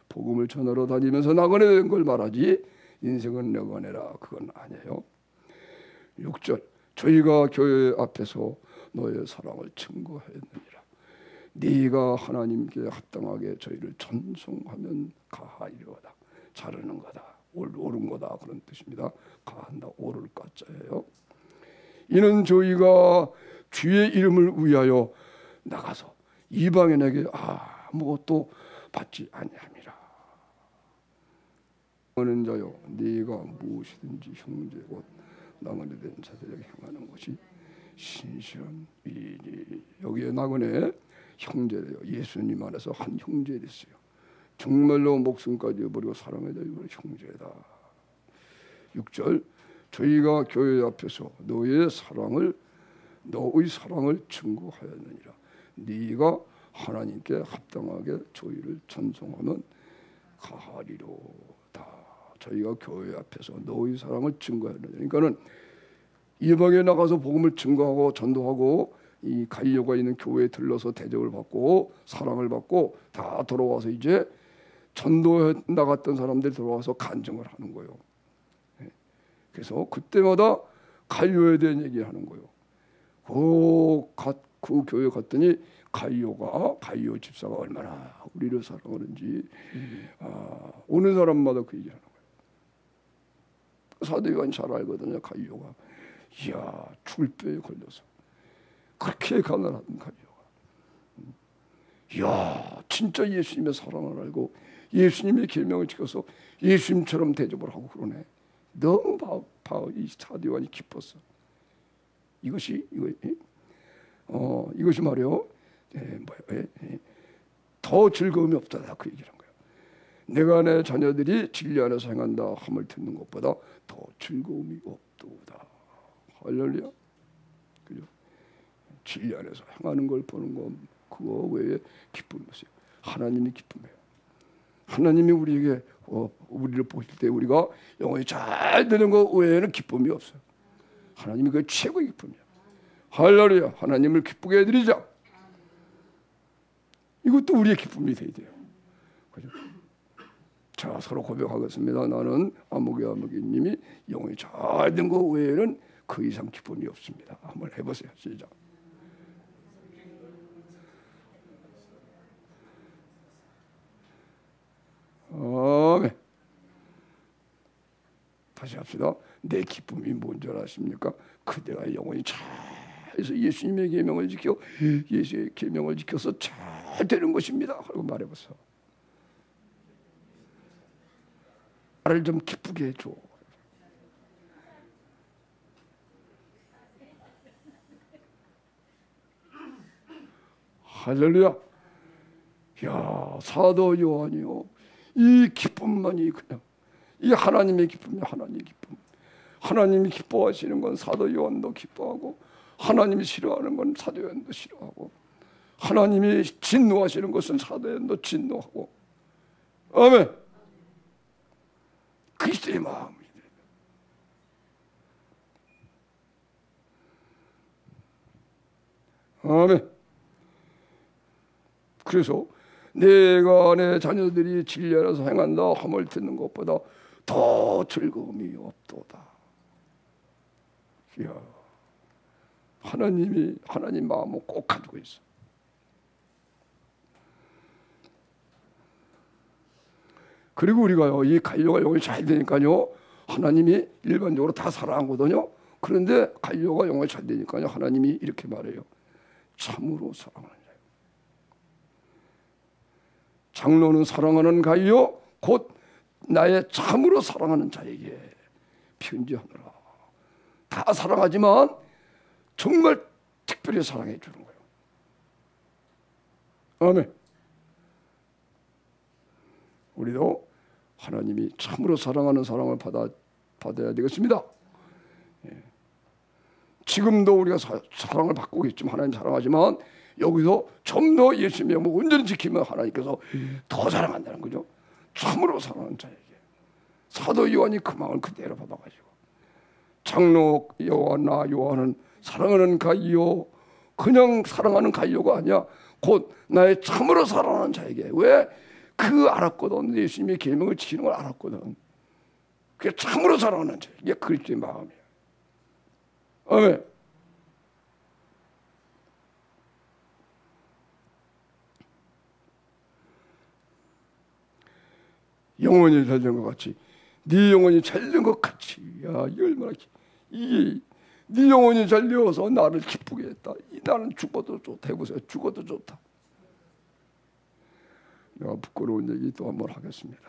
복음을 전하러 다니면서 나그네 된 걸 말하지 인생은 내가 내라 그건 아니에요. 6절 저희가 교회 앞에서 너의 사랑을 증거하였느니라. 네가 하나님께 합당하게 저희를 전송하면 가하리로다. 자르는 거다. 옳은 거다 그런 뜻입니다. 가한다 옳을 까자예요. 이는 저희가 주의 이름을 위하여 나가서 이방인에게 아무것도 받지 아니함이라. 하는 자여 네가 무엇이든지 형제 곧 나그네 된 자들에게 행하는 것이 신실한 일이니. 여기에 나그네 형제래요. 예수님 안에서 한 형제 됐어요. 정말로 목숨까지 버리고 사랑해야 될 형제다. 6절 저희가 교회 앞에서 너의 사랑을 증거하였느니라. 네가 하나님께 합당하게 저희를 전송하면 가하리로다. 저희가 교회 앞에서 너의 사랑을 증거하였느니라. 그러니까는 이방에 나가서 복음을 증거하고 전도하고 이 갈려가 있는 교회에 들러서 대접을 받고 사랑을 받고 다 돌아와서 이제 전도해 나갔던 사람들이 돌아와서 간증을 하는 거예요. 그래서 그때마다 갈려에 대한 얘기를 하는 거예요. 그 교회 갔더니 갈려 집사가 얼마나 우리를 사랑하는지 오는 사람마다 그 얘기를 하는 거예요. 사도 요한이 잘 알거든요. 갈려가 이야 죽을 뼈에 걸려서 그렇게 가난한 갈려가 이야 진짜 예수님의 사랑을 알고 예수님의 계명을 지켜서 예수님처럼 대접을 하고 그러네. 너무 이 사도 요한이 기뻤어. 이것이 말이요. 더 즐거움이 없다. 그 얘기를 한 거예요. 내가 내 자녀들이 진리 안에서 행한다 함을 듣는 것보다 더 즐거움이 없도다. 할렐루야. 그죠? 진리 안에서 행하는 걸 보는 건 그거 외에 기쁨이 없어요. 하나님이 기쁨이에요. 하나님이 우리에게 우리를 보실 때 우리가 영혼이 잘 되는 것 외에는 기쁨이 없어요. 하나님이 그 최고의 기쁨이야. 할렐루야. 하나님을 기쁘게 해드리자. 이것도 우리의 기쁨이 돼야 돼요. 그죠? 자, 서로 고백하겠습니다. 나는 아무개님이 영혼이 잘 된 것 외에는 그 이상 기쁨이 없습니다. 한번 해보세요. 시작. 아멘. 다시 합시다. 내 기쁨이 뭔지 아십니까? 그대가 영혼이 잘해서 예수님의 계명을 지켜 예수의 계명을 지켜서 잘 되는 것입니다. 하고 말해보세요. 나를 좀 기쁘게 해줘. 할렐루야. 야, 사도 요한이요. 이 기쁨만이 그냥 이 하나님의 기쁨이 하나님의 기쁨. 하나님이 기뻐하시는 건 사도 요한도 기뻐하고 하나님이 싫어하는 건 사도 요한도 싫어하고 하나님이 진노하시는 것은 사도 요한도 진노하고 아멘. 그리스도의 마음이 아멘. 그래서 내가 내 자녀들이 진리 안에서 행한다 함을 듣는 것보다 더 즐거움이 없도다. 이야, 하나님 마음을 꼭 가지고 있어. 그리고 우리가요, 이 갈려가 영혼이 잘 되니까요, 하나님이 일반적으로 다 사랑하거든요. 그런데 갈려가 영혼이 잘 되니까요, 하나님이 이렇게 말해요. 참으로 사랑하는 자요. 장로는 사랑하는 갈려 곧 나의 참으로 사랑하는 자에게 편지하노라. 다 사랑하지만 정말 특별히 사랑해 주는 거예요. 아멘. 우리도 하나님이 참으로 사랑하는 사랑을 받아야 되겠습니다. 예. 지금도 우리가 사랑을 받고 있지만 하나님 사랑하지만 여기서 좀 더 예수님의 명을 온전히 지키면 하나님께서 더 사랑한다는 거죠. 참으로 사랑하는 자에게. 사도 요한이 그 마음을 그대로 받아가지고 장로 요한나 요한은 사랑하는 갈려 그냥 사랑하는 갈려가 아니야. 곧 나의 참으로 사랑하는 자에게. 왜? 그 알았거든. 예수님의 계명을 지키는 걸 알았거든. 그게 참으로 사랑하는 자. 이게 그리스도의 마음이에요. 아멘. 영혼이 잘된 것 같이, 네 영혼이 잘된 것 같이. 야, 이 얼마나 이게 네 영혼이 잘되어서 나를 기쁘게 했다. 나는 죽어도 좋다. 해보세요. 죽어도 좋다. 내가 부끄러운 얘기 또 한번 하겠습니다.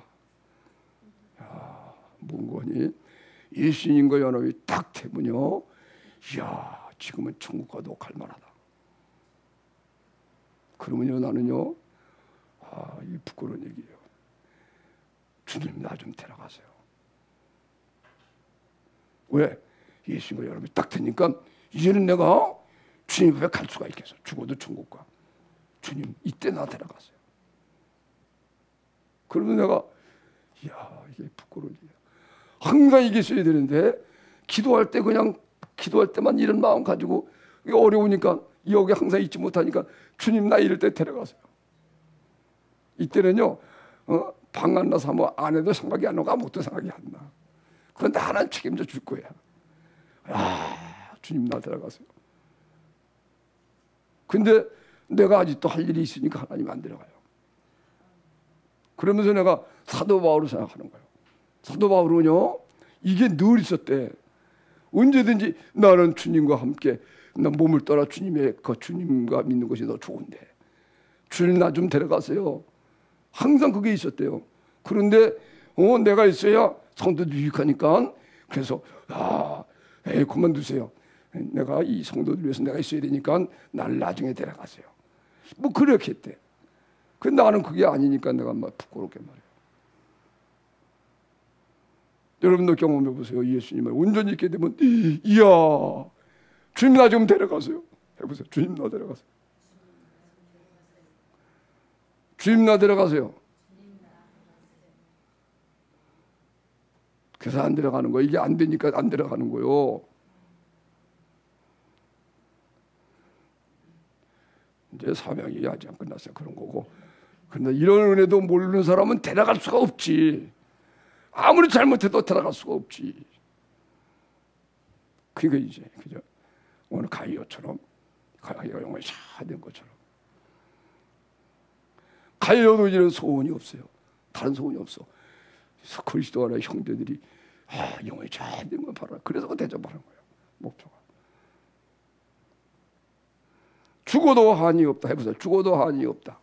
야, 문건이 예수님과 연합이 딱 되면요, 이야, 지금은 천국 가도 갈만하다. 그러면요, 나는요, 이 부끄러운 얘기예요. 주님, 나 좀 데려가세요. 왜? 예수님과 연합이 딱 되니까 이제는 내가 주님 앞에 갈 수가 있겠어. 죽어도 천국 가. 주님, 이때 나 데려가세요. 그러면 내가, 이야, 이게 부끄러운 일이야. 항상 이게 있어야 되는데, 기도할 때 그냥, 기도할 때만 이런 마음 가지고, 이게 어려우니까, 여기 항상 있지 못하니까, 주님, 나 이럴 때 데려가세요. 이때는요, 방 안 나서 뭐 안 해도 생각이 안 나고 아무것도 생각이 안 나. 그건 나 하나는 책임져 줄 거야. 주님, 나 데려가세요. 근데 내가 아직도 할 일이 있으니까 하나님 안 데려가요. 그러면서 내가 사도 바울을 생각하는 거예요. 사도 바울은요, 이게 늘 있었대. 언제든지 나는 주님과 함께, 나 몸을 떠나 주님의 그 주님과 믿는 것이 더 좋은데, 주님 나 좀 데려가세요. 항상 그게 있었대요. 그런데 내가 있어야 성도도 유익하니까, 그래서 그만두세요. 내가 이 성도들 위해서 내가 있어야 되니까 나를 나중에 데려가세요. 뭐 그렇게 했대. 근데 나는 그게 아니니까 내가 막 부끄럽게 말해요. 여러분도 경험해 보세요. 예수님을 온전히 있게 되면, 이야, 주님 나 좀 데려가세요. 해보세요. 주님 나 데려가세요. 주님 나 데려가세요. 그래서 안 데려가는 거예요. 이게 안 되니까 안 데려가는 거예요. 이제 사명이 아직 안 끝났어요. 그런 거고. 근데 이런 은혜도 모르는 사람은 데려갈 수가 없지. 아무리 잘못해도 데려갈 수가 없지. 그게 이제, 그죠? 오늘 가이오처럼, 가이오가 영혼이 샤된 것처럼. 가이오도 이런 소원이 없어요. 다른 소원이 없어. 그리스도 안에 형제들이, 영혼이 샤된 걸 봐라. 그래서 대접하는 거예요. 목표가. 죽어도 한이 없다. 해보세요. 죽어도 한이 없다.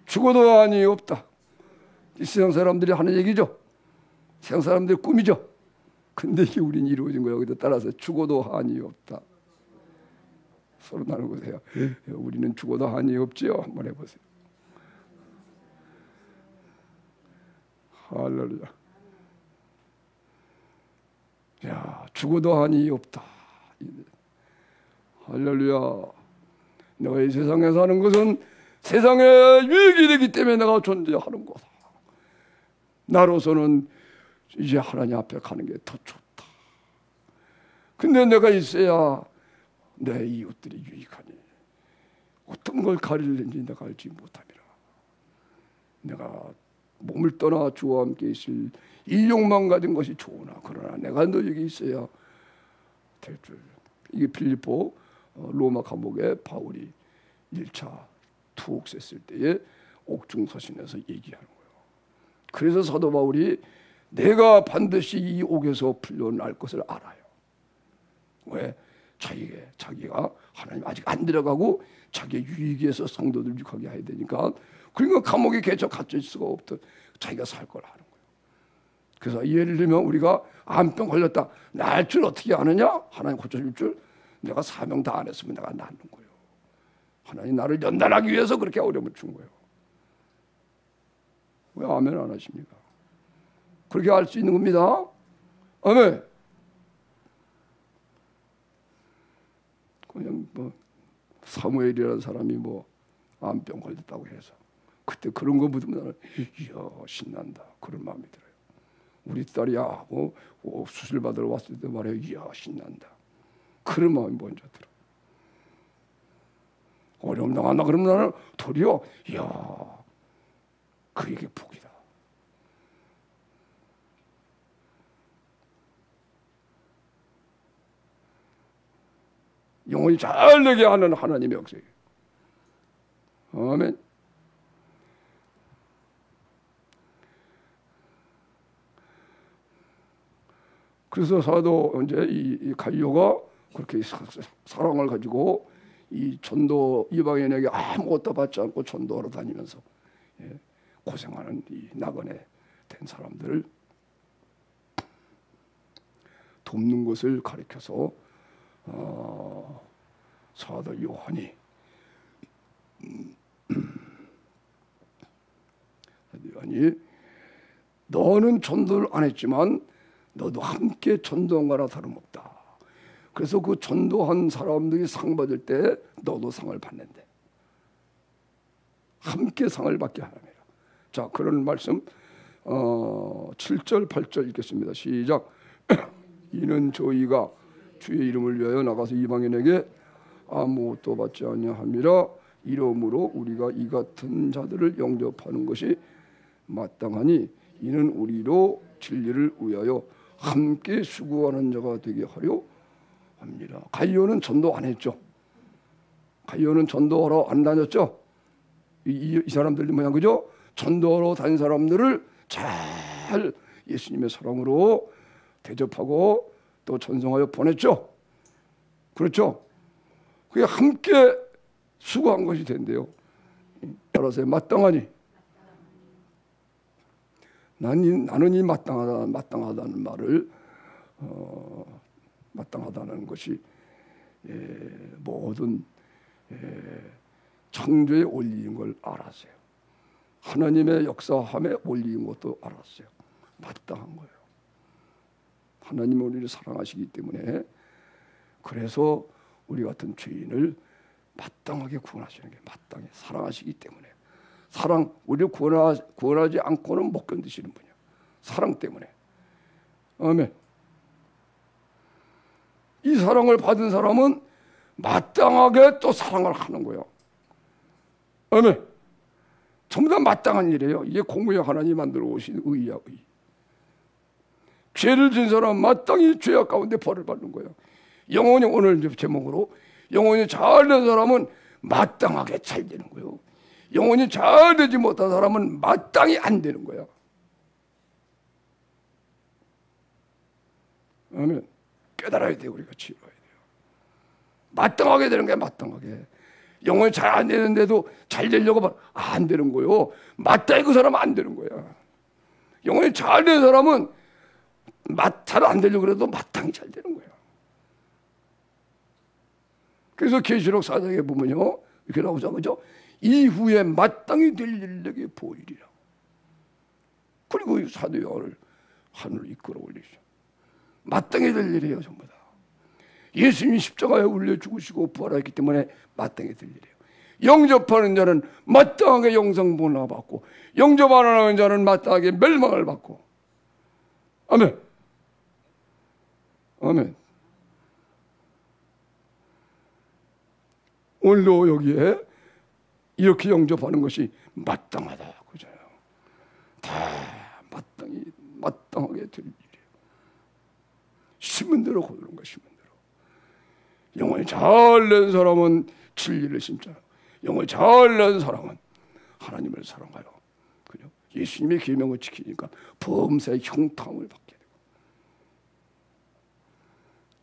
죽어도 한이 없다. 이 세상 사람들이 하는 얘기죠. 세상 사람들의 꿈이죠. 근데 이게 우린 이루어진 거예요. 여기다 따라서 죽어도 한이 없다. 서로 나눠보세요. 우리는 죽어도 한이 없지요. 한번 해보세요. 할렐루야. 야, 죽어도 한이 없다. 할렐루야. 내가 이 세상에 사는 것은 세상에 유익이 되기 때문에 내가 존재하는 거다. 나로서는 이제 하나님 앞에 가는 게 더 좋다. 근데 내가 있어야 내 이웃들이 유익하니 어떤 걸 가리는지 내가 알지 못함이라. 내가 몸을 떠나 주와 함께 있을 이 욕망 가진 것이 좋으나 그러나 내가 너에게 있어야 될 줄. 이게 빌립보 로마 감옥에 바울이 1차 투옥했을 때에 옥중서신에서 얘기하는 거예요. 그래서 사도 바울이 내가 반드시 이 옥에서 풀려날 것을 알아요. 왜? 자기가 하나님 아직 안 들어가고 자기의 유익에 위해서 성도들 유익하게 해야 되니까. 그러니까 감옥에 갇혀 있을 수가 없던 자기가 살 걸 하는 거예요. 그래서 예를 들면 우리가 암병 걸렸다. 날 줄 어떻게 아느냐? 하나님 고쳐줄 줄. 내가 사명 다 안 했으면 내가 낫는 거예요. 하나님 나를 연단하기 위해서 그렇게 어려움을 준 거예요. 왜 아멘 안 하십니까? 그렇게 알 수 있는 겁니다. 아멘. 그냥 뭐 사무엘이라는 사람이 뭐 암병 걸렸다고 해서 그때 그런 거 묻으면 나는 이야 신난다 그런 마음이 들어요. 우리 딸이 수술 받으러 왔을 때 말해요. 이야 신난다 그런 마음이 먼저 들어. 어려움 당한다 그러면 나는 도리어 이야 그에게 복이다. 영혼이 잘 되게 하는 하나님의 역사예요. 아멘. 그래서 사도 이제 이 갈료가 그렇게 사랑을 가지고 이 전도 이방인에게 아무것도 받지 않고 전도하러 다니면서 고생하는 이 나그네 된 사람들을 돕는 것을 가리켜서 사도 요한이 너는 전도를 안 했지만 너도 함께 전도한 거나 다름없다. 그래서 그 전도한 사람들이 상 받을 때 너도 상을 받는데 함께 상을 받게 하라며. 자, 그런 말씀 7절 8절 읽겠습니다. 시작. 이는 저희가 주의 이름을 위하여 나가서 이방인에게 아무것도 받지 아니함이라. 이러므로 우리가 이 같은 자들을 영접하는 것이 마땅하니 이는 우리로 진리를 위하여 함께 수고하는 자가 되게 하려 합니다. 갈리오는 전도 안 했죠. 갈리오는 전도하러 안 다녔죠. 이 사람들이 뭐냐, 그죠? 전도하러 다닌 사람들을 잘 예수님의 사랑으로 대접하고 또 전송하여 보냈죠. 그렇죠? 그게 함께 수고한 것이 된대요. 따라서 마땅하니, 나는 이 마땅하다는 말을 마땅하다는 것이 모든 창조에 올리는 걸 알았어요. 하나님의 역사함에 올리는 것도 알았어요. 마땅한 거예요. 하나님은 우리를 사랑하시기 때문에, 그래서 우리 같은 죄인을 마땅하게 구원하시는 게 마땅해. 사랑하시기 때문에. 우리를 구원하지 않고는 못 견디시는 분이야. 사랑 때문에. 아멘. 이 사랑을 받은 사람은 마땅하게 또 사랑을 하는 거예요. 아멘. 전부 다 마땅한 일이에요. 이게 공의의 하나님 만들어 오신 의야, 의. 죄를 진 사람 마땅히 죄악 가운데 벌을 받는 거예요. 영혼이, 오늘 이제 제목으로 영혼이 잘 된 사람은 마땅하게 잘 되는 거예요. 영혼이 잘 되지 못한 사람은 마땅히 안 되는 거야. 아멘. 깨달아야 돼요. 우리가 치료해야 돼요. 마땅하게 되는 게 마땅하게. 영혼이 잘 안 되는데도 잘 되려고 안 되는 거예요. 마땅히 그 사람은 안 되는 거야. 영혼이 잘 된 사람은 잘 안 되려고 그래도 마땅히 잘 되는 거야. 그래서 계시록 4장에 보면요, 이렇게 나오죠, 그죠? 이후에 마땅히 될 인력이 보이리라. 그리고 사도 요한을 하늘로 이끌어 올리죠. 마땅히 될 일이에요, 전부 다. 예수님이 십자가에 울려 죽으시고 부활했기 때문에 마땅히 될 일이에요. 영접하는 자는 마땅하게 영생본을 받고, 영접 안 하는 자는 마땅하게 멸망을 받고. 아멘. 아멘. 오늘도 여기에 이렇게 영접하는 것이 마땅하다, 그잖아요. 다 마땅하게 될 일이에요. 심은 대로 거두는 거, 심은 대로. 영혼이 잘 낸 사람은 진리를 심잖아요. 영혼이 잘 낸 사람은 하나님을 사랑하여, 그죠? 예수님의 계명을 지키니까 범사의 형통함을 받게 되고,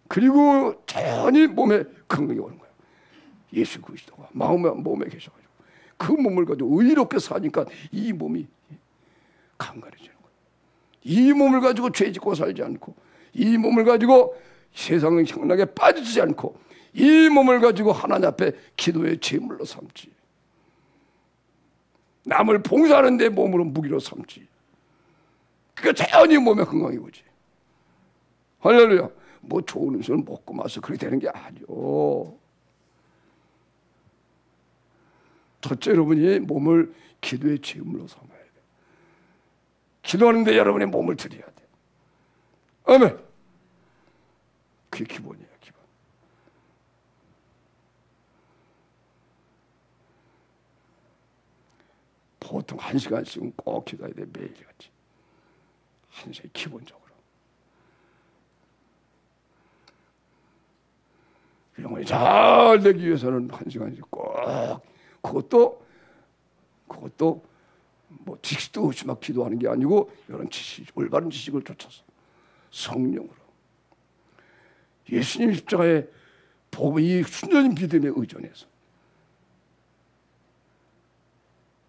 그리고 자연히 몸에 건강이 오는 거예요. 예수 그리스도가 몸에 계셔가지고 그 몸을 가지고 의롭게 사니까 이 몸이 강건해지는 거예요. 이 몸을 가지고 죄 짓고 살지 않고, 이 몸을 가지고 세상의 향락에 빠지지 않고, 이 몸을 가지고 하나님 앞에 기도의 제물로 삼지, 남을 봉사하는 데 몸으로 무기로 삼지. 그러니까 자연히 몸에 건강이 오지. 할렐루야. 뭐 좋은 음식을 먹고 마서 그렇게 되는 게 아니요. 첫째, 여러분이 몸을 기도의 제물로 삼아야 돼. 기도하는데 여러분의 몸을 드려야 돼. 아멘. 그게 기본이에요, 기본. 보통 1시간씩은 꼭 기도해야 돼, 매일같이. 1시간 기본적으로. 영혼이 잘 되기 위해서는 1시간씩 꼭 그것도 뭐 지식도 없이 막 기도하는 게 아니고 이런 지식, 올바른 지식을 쫓아서 성령으로 예수님 십자가의 복음, 이 순전히 믿음에 의존해서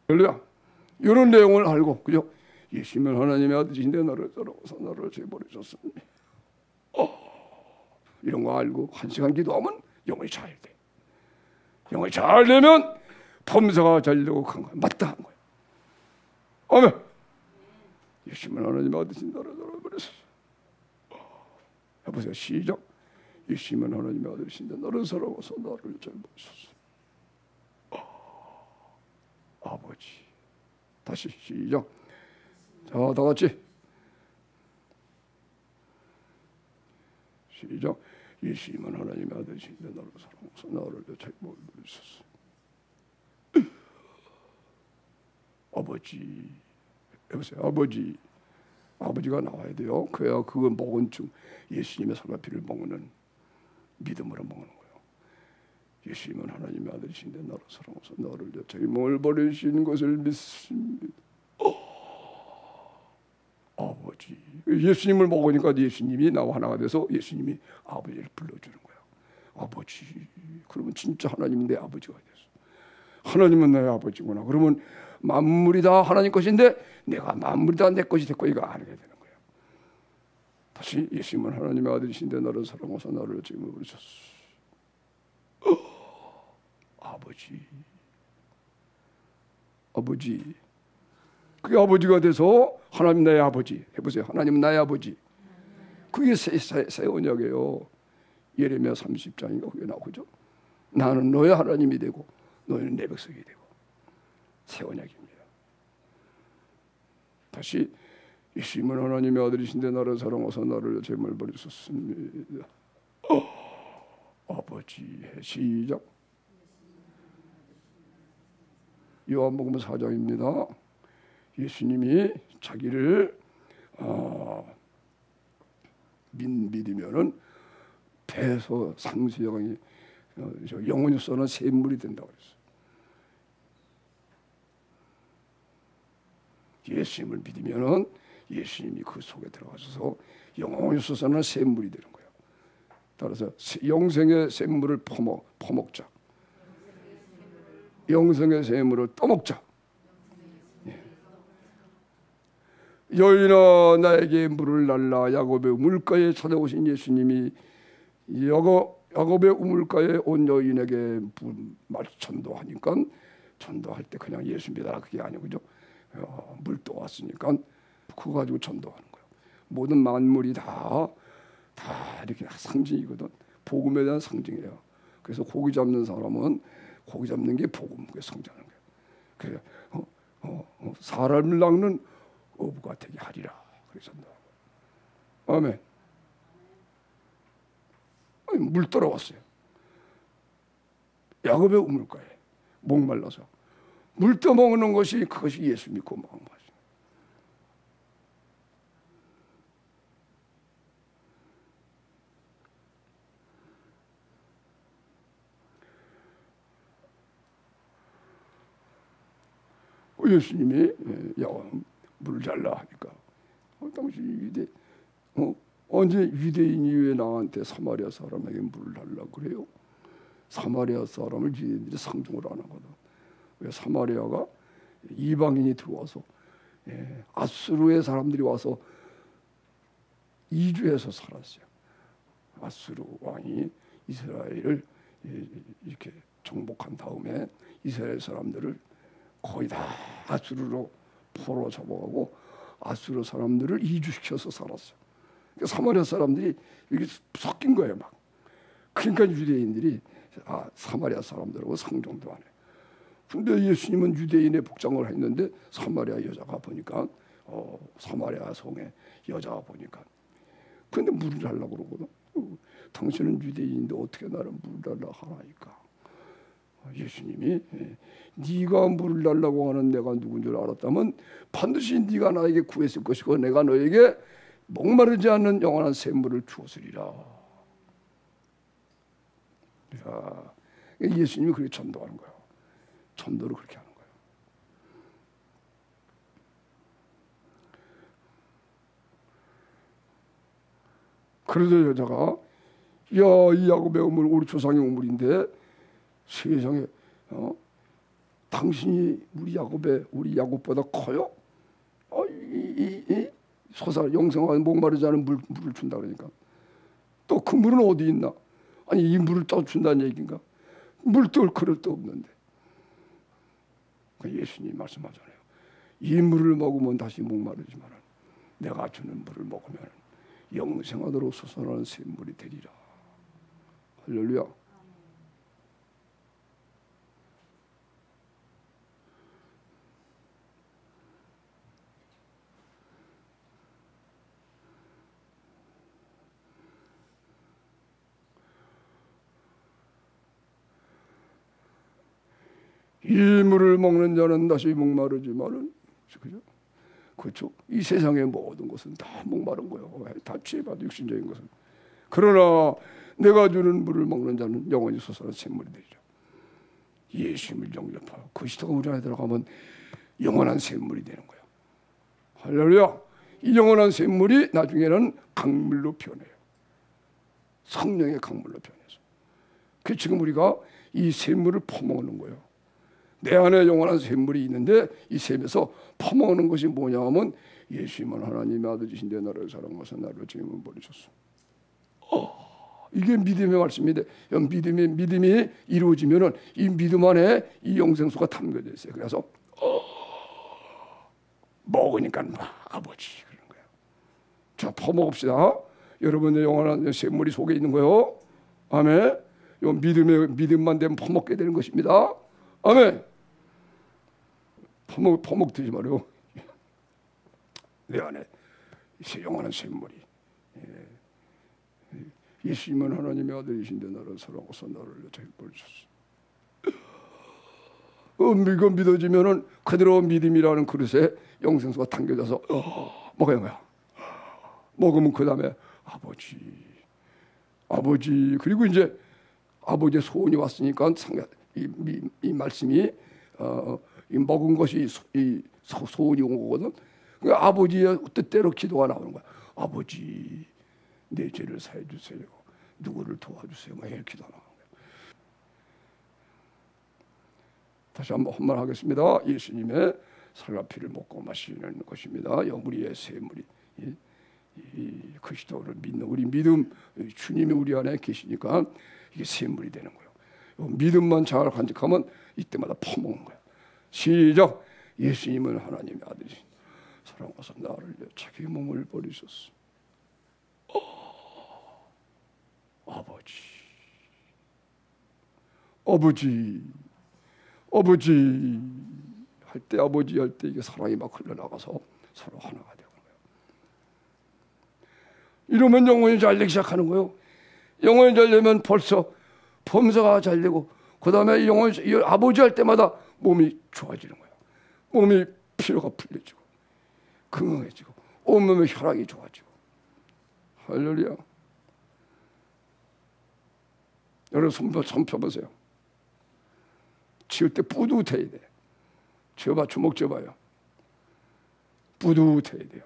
할렐루야. 이런 내용을 알고 그죠? 예수님은 하나님의 아들이신데 너를 사랑하사 나를 죄버리셨습니다. 이런 거 알고 1시간 기도하면 영혼이 잘 돼. 영혼이 잘 되면 범사가 잘 되고 마땅한 거야. 아멘. 예수님은 하나님의 아들이신 나를 사랑하사. 해보세요. 시작. 예수님은 하나님의 아들이신데 나를 사랑하사 나를 죄버리셨습니다. 아버지. 다시 시작. 자, 다 같이 시작. 예수님은 하나님의 아들이신데 나를 사랑하사 나를 죄버리셨습니다. 아버지. 해보세요. 아버지. 아버지가 나와야 돼요. 그래야 그건 먹은 중 예수님의 살과 피를 먹는 믿음으로 먹는 거예요. 예수님은 하나님의 아들이신데 나를 사랑하사 나를 죄를 버리신 것을 믿습니다. 아버지. 예수님을 먹으니까 예수님이 나와 하나가 돼서 예수님이 아버지를 불러주는 거야. 아버지. 그러면 진짜 하나님은 내 아버지가 됐어. 하나님은 나의 아버지구나. 그러면 만물이 다 하나님 것인데 내가 만물이 다 내 것이 됐고 이거 알게 되는 거예요. 다시 예수님은 하나님의 아들이신데 나를 사랑하사 나를 죄를 버리셨어. 아버지. 아버지. 그게 아버지가 돼서 하나님 나의 아버지. 해보세요. 하나님은 나의 아버지. 그게 새 언약이에요. 예레미야 30장인가 그게 나오죠. 나는 너의 하나님이 되고 너희는 내 백성이 되고. 새 언약입니다. 다시 예수님은 하나님의 아들이신데 나를 사랑하사 나를 죄를 버리셨습니다. 아버지. 시작. 요한복음 4장입니다. 예수님이 자기를 믿으면은 배에서 상수형이 영혼이 쏘는 샘물이 된다고 그랬어요. 예수님을 믿으면은 예수님이 그 속에 들어가셔서 영혼이 솟아나는 샘물이 되는 거예요. 따라서 영생의 샘물을 퍼먹자. 영생의 샘물을 떠먹자. 여인아 나에게 물을 달라. 야곱의 우물가에 찾아오신 예수님이 야곱의 우물가에 온 여인에게 전도하니까 전도할 때 그냥 예수 믿어라 그게 아니고 그죠? 물 떠왔으니까 그거 가지고 전도하는 거예요. 모든 만물이 다 이렇게 상징이거든. 복음에 대한 상징이에요. 그래서 고기 잡는 사람은 고기 잡는 게 복음, 그게 성장하는 거예요. 그래 사람을 낚는 어부가 되게 하리라. 그래서 아멘. 물 떨어왔어요. 야곱의 우물가에 목말라서 물 떠먹는 것이 그것이 예수 믿고 먹은 거죠. 예수님이 물을 잘라 하니까 당시 언제 유대인이 왜 나한테 사마리아 사람에게 물을 달라고 그래요? 사마리아 사람을 유대인들이 상종을 안 하거든. 왜? 사마리아가 이방인이 들어와서 아수르의 사람들이 와서 이주해서 살았어요. 아수르 왕이 이스라엘을 이렇게 정복한 다음에 이스라엘 사람들을 거의 다 아수르로 포로 잡아가고 아수르 사람들을 이주시켜서 살았어요. 그러니까 사마리아 사람들이 이게 섞인 거예요, 막. 그러니까 유대인들이 사마리아 사람들하고 상종도 안 해요. 근데 예수님은 유대인의 복장을 했는데 사마리아 여자가 보니까 사마리아 성의 여자가 보니까 근데 물을 달라고 그러거든. 당신은 유대인인데 어떻게 나를 물을 달라고 하나니까. 예수님이 네가 물을 달라고 하는 내가 누군 줄 알았다면 반드시 네가 나에게 구했을 것이고 내가 너에게 목마르지 않는 영원한 샘물을 주었으리라. 야, 예수님이 그렇게 전도하는 거예요. 전도를 그렇게 하는 거예요. 그래서 여자가 야, 이 야곱의 우물 우리 조상의 우물인데 세상에 당신이 우리 야곱보다 커요? 이 소사 영생하고 목마르지 않은 물을 준다 그러니까 또 그 물은 어디 있나? 아니 이 물을 떠준다는 얘기인가? 물 떠올 그릇도 없는데. 예수님이 말씀하잖아요. 이 물을 먹으면 다시 목마르지만 내가 주는 물을 먹으면 영생하도록 솟아나는 샘물이 되리라. 할렐루야. 이 물을 먹는 자는 다시 목마르지만은, 그죠? 그렇죠? 이 세상의 모든 것은 다 목마른 거예요. 다 취해봐도 육신적인 것은. 그러나 내가 주는 물을 먹는 자는 영원히 솟아나는 샘물이 되죠. 예수님을 영접하고 그리스도가 우리 안에 들어가면 영원한 샘물이 되는 거예요. 할렐루야. 이 영원한 샘물이 나중에는 강물로 변해요. 성령의 강물로 변해서. 그 지금 우리가 이 샘물을 퍼먹는 거예요. 내 안에 영원한 샘물이 있는데 이 샘에서 퍼먹는 것이 뭐냐 하면 예수님은 하나님의 아들이신데 나를 사랑하사 나를 죄인을 버리셨소. 이게 믿음의 말씀인데 믿음이 이루어지면은 이 믿음 안에 이 영생수가 담겨져 있어요. 그래서 먹으니까 아버지 그런 거예요. 자, 퍼먹읍시다. 여러분의 영원한 샘물이 속에 있는 거예요. 아멘. 요 믿음만 되면 퍼먹게 되는 것입니다. 아멘. 퍼먹듯이 말이요. 내 안에 영원한 샘물이. 예수님은 하나님의 아들이신데 나를 사랑하사 나를 죄인 버리셨소. 이거 믿어지면은 그대로 믿음이라는 그릇에 영생수가 담겨져서 먹어야 뭐야. 먹으면 그 다음에 아버지 그리고 이제 아버지의 소원이 왔으니까 이 말씀이 이 먹은 것이 이 소원이 온 거거든. 그러니까 아버지의 뜻대로 기도가 나오는 거야. 아버지 내 죄를 사해 주세요. 누구를 도와주세요. 막 이렇게 기도하는 거예요. 다시 한번 하겠습니다. 예수님의 살과 피를 먹고 마시는 것입니다. 우리의 샘물이 이 그리스도를 믿는 우리 믿음 주님이 우리 안에 계시니까 이게 샘물이 되는 거예요. 믿음만 잘 간직하면 이때마다 퍼먹는 거예요. 시작. 예수님은 하나님의 아들이신 사랑하사 나를 위해 자기 몸을 버리셨어. 아버지 할 때 아버지 할 때 이게 사랑이 막 흘러나가서 서로 하나가 되는 거예요. 이러면 영혼이 잘 되기 시작하는 거예요. 영혼이 잘 되면 벌써 범사가 잘 되고 그 다음에 아버지 할 때마다 몸이 좋아지는 거예요. 몸이 피로가 풀려지고 건강해지고 온몸의 혈압이 좋아지고. 할렐루야. 여러분 손 펴보세요. 치울 때 뿌듯해야 돼. 주먹 쥐어봐요. 뿌듯해야 돼요.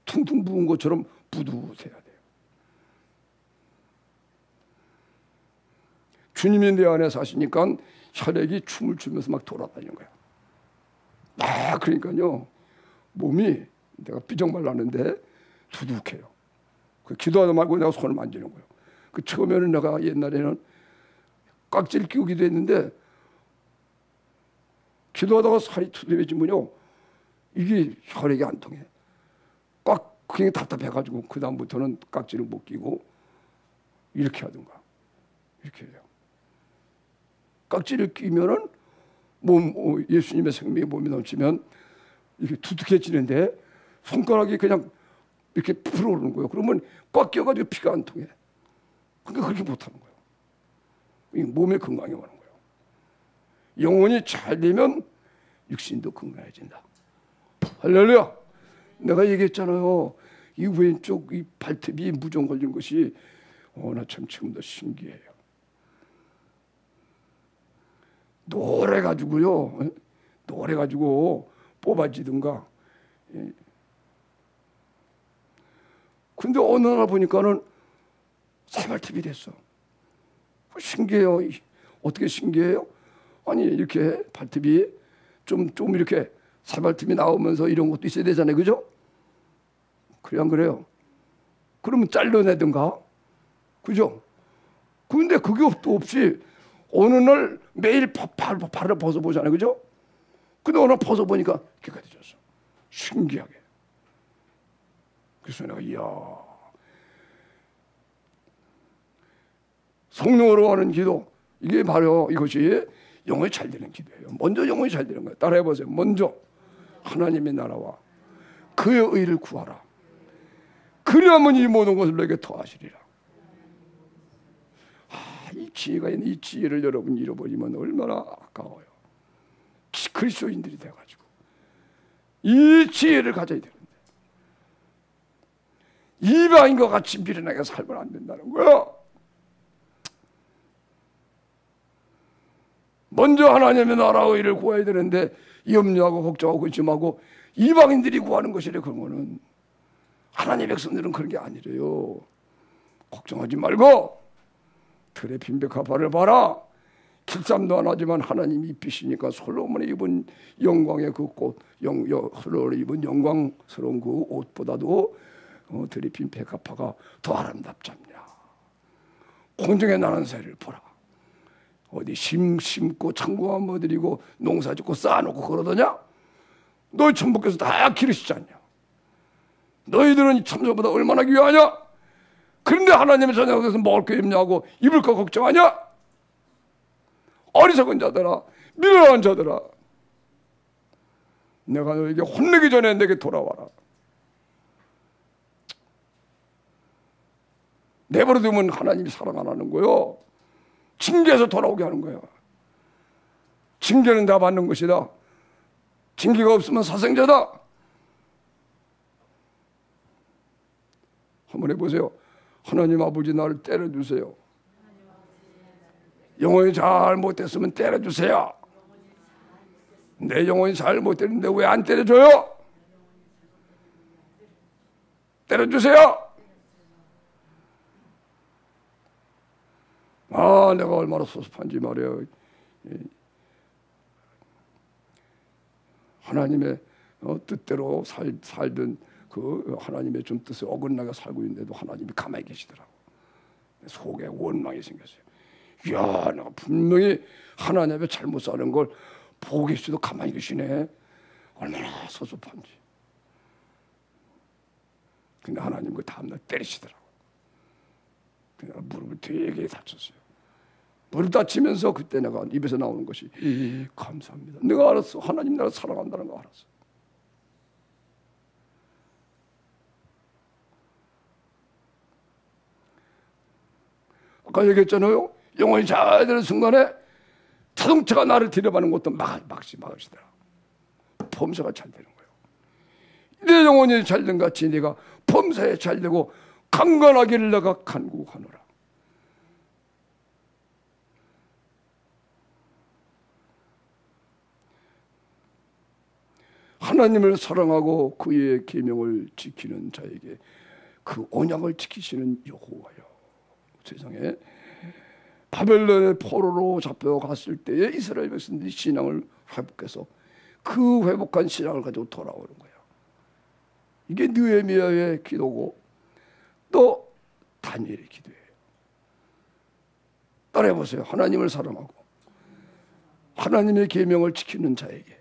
퉁퉁 부은 것처럼 뿌듯해야 돼요. 주님이 내 안에 사시니까 혈액이 춤을 추면서 막 돌아다니는 거야. 그러니까요 몸이 내가 삐쩍말랐는데 두둑해요. 그 기도하다 말고 내가 손을 만지는 거예요. 그 처음에는 내가 옛날에는 깍지를 끼우기도 했는데 기도하다가 살이 투대해지면요 이게 혈액이 안 통해. 그게 답답해가지고 그 다음부터는 깍지를 못 끼고 이렇게 하든가 이렇게 해요. 깍지를 끼면은 예수님의 생명이 몸에 넘치면 이렇게 두둑해지는데 손가락이 그냥 이렇게 불어오르는 거예요. 그러면 꽉 껴가지고 피가 안 통해. 그러니까 그렇게 못하는 거예요. 몸의 건강이 오는 거예요. 영혼이 잘 되면 육신도 건강해진다. 할렐루야. 내가 얘기했잖아요. 이 왼쪽 이 발톱이 무좀 걸린 것이 나 참 지금도 신기해요. 노래 가지고요, 노래 가지고 뽑아지든가. 근데 어느 날 보니까는 사발톱이 됐어. 신기해요. 어떻게 신기해요? 아니 이렇게 발톱이 좀 이렇게 사발톱이 나오면서 이런 것도 있어야 되잖아요, 그죠? 그래 안 그래요? 그러면 잘라내든가, 그죠? 근데 그게 없이 어느 날 매일 발을 벗어보잖아요, 그죠? 근데 어느 날 벗어보니까 깨끗해졌어. 신기하게. 그래서 내가 이야, 성령으로 하는 기도, 이게 바로 이것이 영혼이 잘 되는 기도예요. 먼저 영혼이 잘 되는 거예요. 따라해보세요. 먼저 하나님의 나라와 그의 의를 구하라. 그리하면 이 모든 것을 내게 더하시리라. 이 지혜가 있는 이 지혜를 여러분 잃어버리면 얼마나 아까워요. 그리스도인들이 돼가지고 이 지혜를 가져야 되는데 이방인과 같이 미련하게 살면 안 된다는 거야. 먼저 하나님의 나라의 의를 구해야 되는데 염려하고 걱정하고 근심하고 이방인들이 구하는 것이래. 그러면은 하나님의 백성들은 그런 게 아니래요. 걱정하지 말고 들의 빈백화발을 봐라. 길쌈도 안 하지만 하나님이 입히시니까 솔로몬이 입은 영광의 그 꽃, 솔로몬이 입은 영광스러운 그 옷보다도 들의 빈백화파가 더 아름답잖냐. 공중에 나는 새를 보라. 어디 심고 창고한 뭐 드리고 농사 짓고 쌓아놓고 그러더냐? 너희 천부께서 다 기르시지 않냐? 너희들은 참새보다 얼마나 귀하냐? 그런데 하나님의 자녀에서 먹을 거 없냐고 입을 거 걱정하냐? 어리석은 자들아, 미련한 자들아, 내가 너에게 혼내기 전에 내게 돌아와라. 내버려두면 하나님이 사랑 안 하는 거요. 징계해서 돌아오게 하는 거야. 징계는 다 받는 것이다. 징계가 없으면 사생자다. 한번 해보세요. 하나님 아버지 나를 때려주세요. 영혼이 잘못됐으면 때려주세요. 내 영혼이 잘못됐는데 왜 안 때려줘요? 때려주세요. 아, 내가 얼마나 섭섭한지 말이에요. 하나님의 뜻대로 살던 그 하나님의 좀 뜻에 어긋나게 살고 있는데도 하나님이 가만히 계시더라고. 속에 원망이 생겼어요. 이야, 내가 분명히 하나님 앞에 잘못 사는 걸 보고 계시도 가만히 계시네. 얼마나 섭섭한지. 근데 하나님 그 다음날 때리시더라고. 내가 무릎을 되게 다쳤어요. 무릎 다치면서 그때 내가 입에서 나오는 것이 감사합니다. 내가 알았어. 하나님 나를 사랑한다는 거 알았어. 아까 얘기했잖아요. 영혼이 잘 되는 순간에 자동차가 나를 들여가는 것도 막으시더라. 범사가 잘 되는 거예요. 내 영혼이 잘된 같이 내가 범사에 잘 되고 강건하기를 내가 간구하노라. 하나님을 사랑하고 그의 계명을 지키는 자에게 그 언약을 지키시는 여호와여. 세상에 바벨론의 포로로 잡혀갔을 때에 이스라엘 백성들이 신앙을 회복해서 그 회복한 신앙을 가지고 돌아오는 거예요. 이게 느헤미야의 기도고 또 다니엘의 기도예요. 따라해보세요. 하나님을 사랑하고 하나님의 계명을 지키는 자에게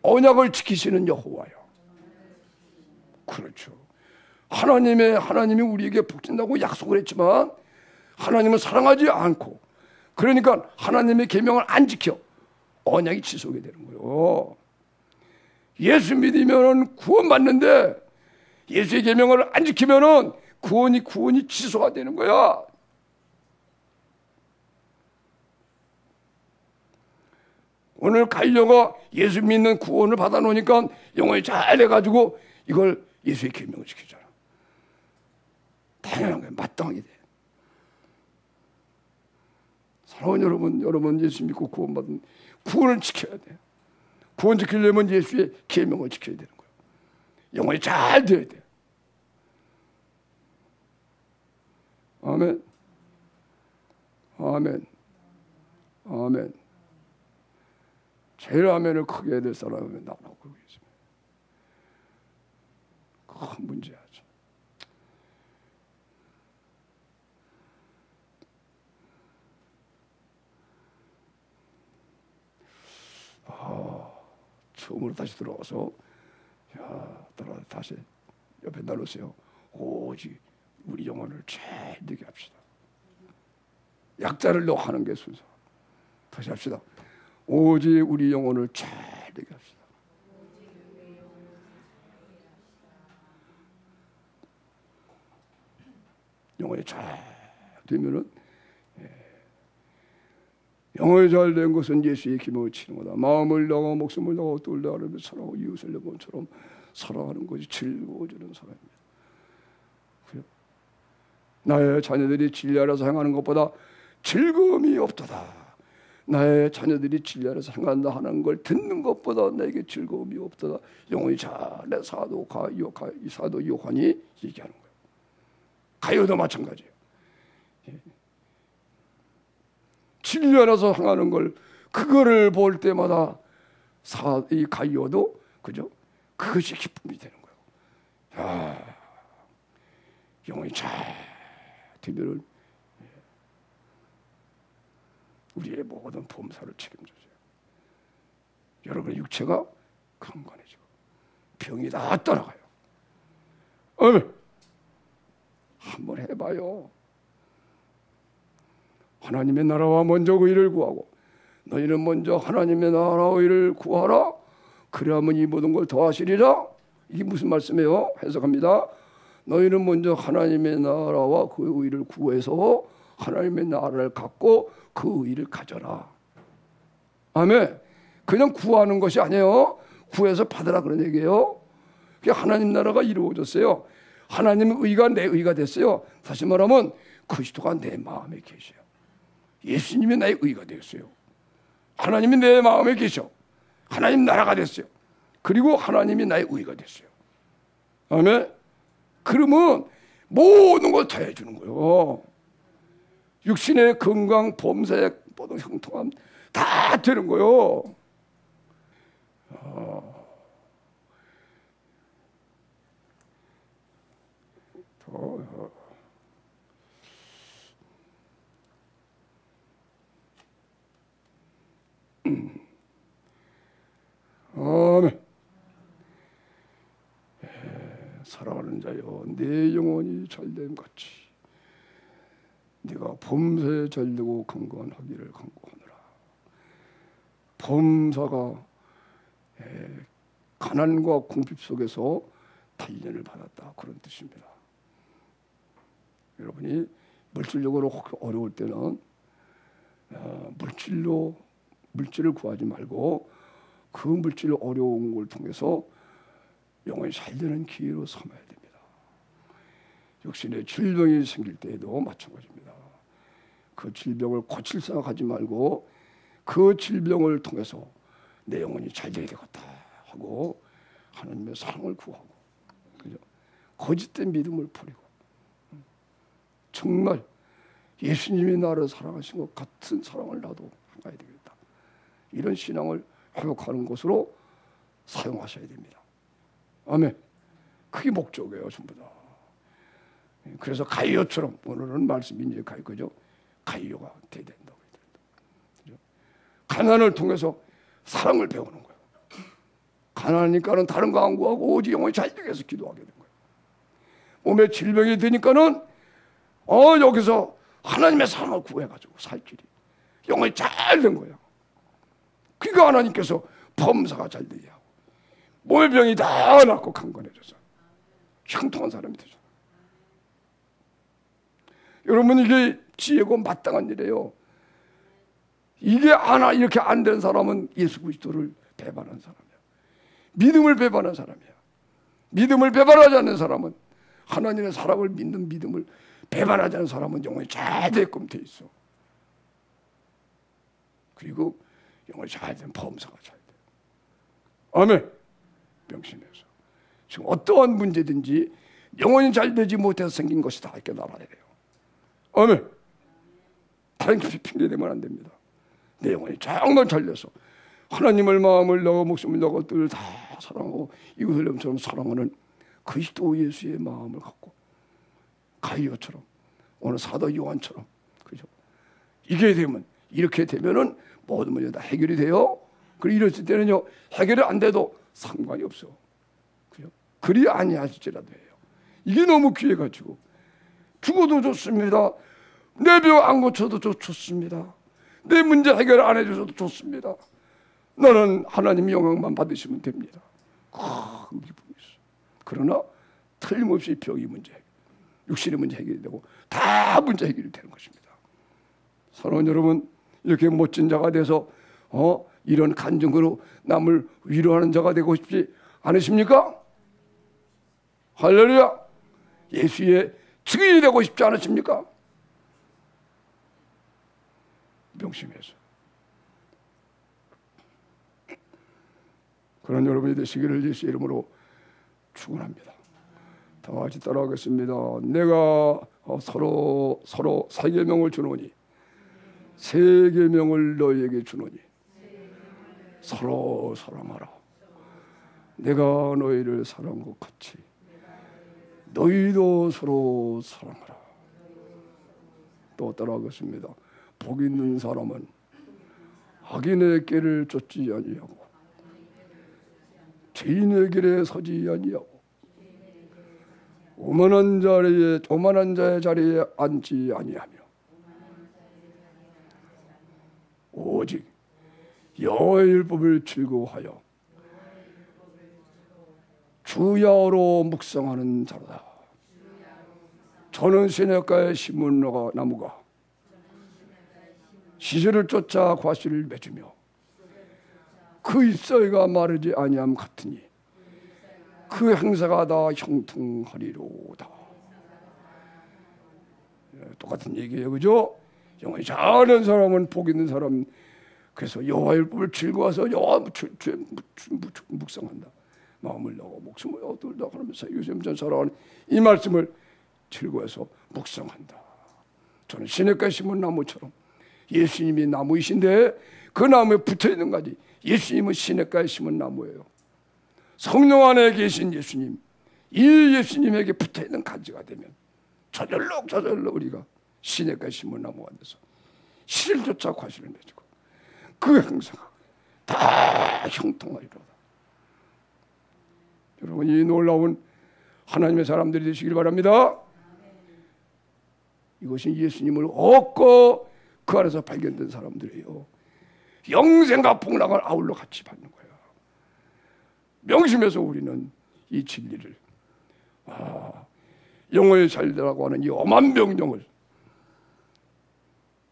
언약을 지키시는 여호와요. 그렇죠. 하나님이 우리에게 복진다고 약속을 했지만 하나님은 사랑하지 않고 그러니까 하나님의 계명을 안 지켜 언약이 취소하게 되는 거예요. 예수 믿으면 구원받는데 예수의 계명을 안 지키면은 구원이 취소가 되는 거야. 오늘 가려고 예수 믿는 구원을 받아놓으니까 영혼이 잘 돼가지고 이걸 예수의 계명을 지키잖아. 당연한 거야. 마땅하게 돼. 사랑하는 여러분 예수 믿고 구원받은 구원을 지켜야 돼요. 구원 지키려면 예수의 계명을 지켜야 되는 거예요. 영혼이 잘 되어야 돼요. 아멘. 아멘. 아멘. 제일 아멘을 크게 해야 될 사람은 나라고 그러고 있습니다. 큰 문제야죠. 처음으로 다시 들어와서 다시 옆에 날로세요. 오직 우리 영혼을 잘 되게 합시다. 약자를 넣하는 게 순서. 다시 합시다. 오직 우리 영혼을 잘 되게 합시다. 영혼이 잘 되면은 영혼이 잘 된 것은 예수의 기쁨을 치는 거다. 마음을 나가 목숨을 나가 똘 나가며 사랑하고 이웃을 내 몸처럼 사랑하는 것이 즐거워지는 사람입니다. 나의 자녀들이 진리 아래서 행하는 것보다 즐거움이 없도다. 나의 자녀들이 진리 아래서 행한다 하는 걸 듣는 것보다 내게 즐거움이 없도다. 영혼이 잘내 사도 요한이 얘기하는 거예요. 가요도 마찬가지예요. 진리 안에서 행하는 걸 그거를 볼 때마다 이 가이오도 그죠? 그것이 기쁨이 되는 거예요. 영혼이 잘 되면은 우리의 모든 범사를 책임져줘요. 여러분의 육체가 강건해지고 병이 다 떠나가요. 한번 해봐요. 하나님의 나라와 먼저 그 일을 구하고 너희는 먼저 하나님의 나라와 일을 구하라. 그래야만 이 모든 걸 더하시리라. 이게 무슨 말씀이에요? 해석합니다. 너희는 먼저 하나님의 나라와 그 의를 구해서 하나님의 나라를 갖고 그 의를 가져라. 아멘. 그냥 구하는 것이 아니에요. 구해서 받으라 그런 얘기예요. 하나님 나라가 이루어졌어요. 하나님의 의가 내 의가 됐어요. 다시 말하면 그리스도가 내 마음에 계셔요. 예수님이 나의 의가 되었어요. 하나님이 내 마음에 계셔. 하나님 나라가 됐어요. 그리고 하나님이 나의 의가 됐어요. 아멘. 그러면 모든 걸 다 해주는 거예요. 육신의 건강, 범사에 모든 형통함 다 되는 거예요. 아멘. 사랑하는 자여, 내 영혼이 잘됨 같이 네가 범사에 잘되고 강건하기를 간구하노라. 범사가 가난과 궁핍 속에서 단련을 받았다, 그런 뜻입니다. 여러분이 물질적으로 어려울 때는 물질을 구하지 말고 그 물질 어려운 걸 통해서 영혼이 잘 되는 기회로 삼아야 됩니다. 육신의 질병이 생길 때에도 마찬가지입니다. 그 질병을 고칠 생각하지 말고 그 질병을 통해서 내 영혼이 잘 되야 되겠다 하고 하나님의 사랑을 구하고, 그죠? 거짓된 믿음을 버리고 정말 예수님이 나를 사랑하신 것 같은 사랑을 나도 행해야 되겠다. 이런 신앙을 회복하는 것으로 사용하셔야 됩니다. 아멘. 그게 목적이에요, 전부 다. 그래서 가이오처럼, 오늘은 말씀이 이제 가이오죠. 가이오가 돼야 된다고. 그죠? 가난을 통해서 사랑을 배우는 거예요. 가난하니까는 다른 거 안 구하고 오직 영혼이 잘 되게 해서 기도하게 된 거예요. 몸에 질병이 되니까는 여기서 하나님의 사랑을 구해가지고 살 길이 영혼이 잘 된 거예요. 그러니까 하나님께서 범사가 잘 되게 하고 몸의 병이 다 낫고 강건해져서 형통한 사람이 되죠. 여러분, 이게 지혜고 마땅한 일이에요. 이게 이렇게 안 된 사람은 예수 그리스도를 배반한 사람이야. 믿음을 배반한 사람이야. 믿음을 배반하지 않는 사람은, 하나님의 사랑을 믿는 믿음을 배반하지 않는 사람은 영혼이 잘 되게끔 돼 있어. 그리고 영혼이 잘 되면 범사가 잘 돼요. 아멘. 명심해서 지금 어떠한 문제든지 영혼이 잘 되지 못해서 생긴 것이다 이렇게 알아야 돼요. 아멘. 다른 것이 핑계대면 안 됩니다. 내 영혼이 정말 잘 돼서 하나님을 마음을 넣어 목숨을 넣어 늘 다 사랑하고 이웃을 염처럼 사랑하는 그리스도 예수의 마음을 갖고 가이오처럼 오늘 사도 요한처럼 그죠? 이게 되면 이렇게 되면은 모든 문제 다 해결이 돼요. 그리고 이랬을 때는요 해결이 안 돼도 상관이 없어. 그죠? 그리 아니하실지라도 해요. 이게 너무 귀해가지고 죽어도 좋습니다. 내 병 안 고쳐도 좋습니다. 내 문제 해결 안 해줘도 좋습니다. 너는 하나님 영광만 받으시면 됩니다. 그게 있어. 그러나 틀림없이 병이 문제, 육신의 문제 해결이 되고 다 문제 해결이 되는 것입니다. 사랑하는 여러분, 이렇게 멋진 자가 돼서 이런 간증으로 남을 위로하는 자가 되고 싶지 않으십니까? 할렐루야! 예수의 증인이 되고 싶지 않으십니까? 명심해서 그런 여러분이 되시기를 예수 이름으로 축원합니다. 다 같이 따라하겠습니다. 내가 서로 세 계명을 주노니 세 계명을 너희에게 주노니 서로 사랑하라. 내가 너희를 사랑한 것 같이 너희도 서로 사랑하라. 또 따라하겠습니다. 복 있는 사람은 악인의 길을 쫓지 아니하고 죄인의 길에 서지 아니하고 오만한 자의 자리에 앉지 아니하며 오직 여호와의 율법을 즐거워하여 주야로 묵상하는 자로다. 저는 시냇가에 심은 나무가 시절을 쫓아 과실을 맺으며 그 잎사귀가 마르지 아니함 같으니 그 행사가 다 형통하리로다. 똑같은 얘기예요, 그죠? 영원히 잘하는 사람은 복 있는 사람. 그래서 여호와의 율법을 즐거워서 여호와 묵상한다. 마음을 넣어 목숨을 얻으려 하면서 요즘 살아가는 이 말씀을 즐거워서 묵상한다. 저는 시냇가에 심은 나무처럼 예수님이 나무이신데 그 나무에 붙어있는 가지 예수님은 시냇가에 심은 나무예요. 성령 안에 계신 예수님, 이 예수님에게 붙어있는 가지가 되면 저절로 우리가 시냇가에 심은 나무가 돼서 실을 쫓아 과실을 맺고 그 행사가 다 형통하리로다. 여러분, 이 놀라운 하나님의 사람들이 되시길 바랍니다. 이것이 예수님을 얻고 그 안에서 발견된 사람들이에요. 영생과 복락을 아울러 같이 받는 거예요. 명심해서 우리는 이 진리를 영혼이 잘되라고 하는 이 엄한 명령을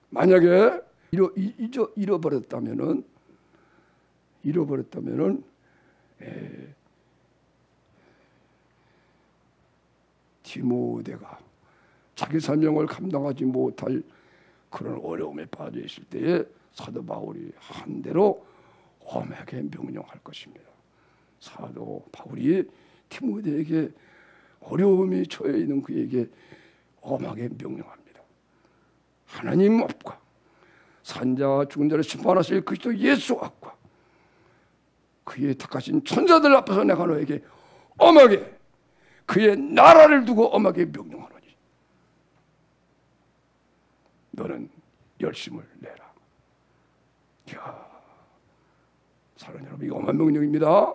만약에 잃어버렸다면은 디모데가 자기 사명을 감당하지 못할 그런 어려움에 빠져 있을 때에 사도 바울이 한 대로 엄하게 명령할 것입니다. 사도 바울이 디모데에게 어려움이 처해 있는 그에게 엄하게 명령합니다. 하나님 앞과 산자와 죽은 자를 심판하실 그리스도 예수 앞과 그의 택하신 천사들 앞에서 내가 너에게 엄하게 그의 나라를 두고 엄하게 명령하노니 너는 열심을 내라. 이야, 사랑하는 여러분, 이거 엄한 명령입니다.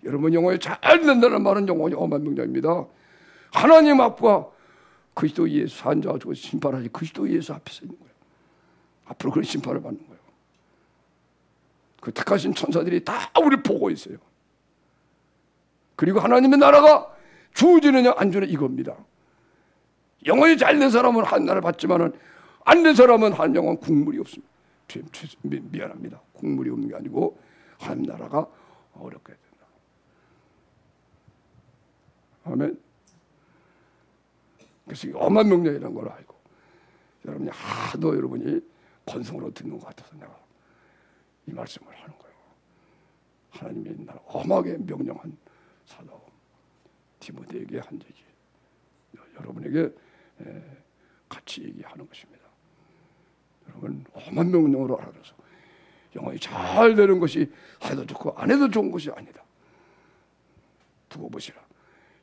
여러분 영혼이 잘 된다는 말은 영혼이 엄한 명령입니다. 하나님 앞과 그리스도 예수 산자와 죽어 심판하실 그리스도 예수 앞에서 있는 거예요. 앞으로 그런 심판을 받는 거예요. 그 택하신 천사들이 다 우리를 보고 있어요. 그리고 하나님의 나라가 주어지느냐 안 주느냐 이겁니다. 영혼이 잘된 사람은 한 나라를 받지만은 안 된 사람은 한 영혼 국물이 없습니다. 미안합니다. 국물이 없는 게 아니고 하나님 나라가 어렵게 된다. 아멘. 그래서 엄한 명령이라는 걸 알고 여러분이 하도 여러분이 건성으로 듣는 것 같아서 내가 이 말씀을 하는 거예요. 하나님의 날 엄하게 명령한 사도 디모데에게 한 얘기, 여러분에게 같이 얘기하는 것입니다. 여러분 엄한 명령으로 알아서 영혼이 잘 되는 것이 해도 좋고 안 해도 좋은 것이 아니다. 두고 보시라.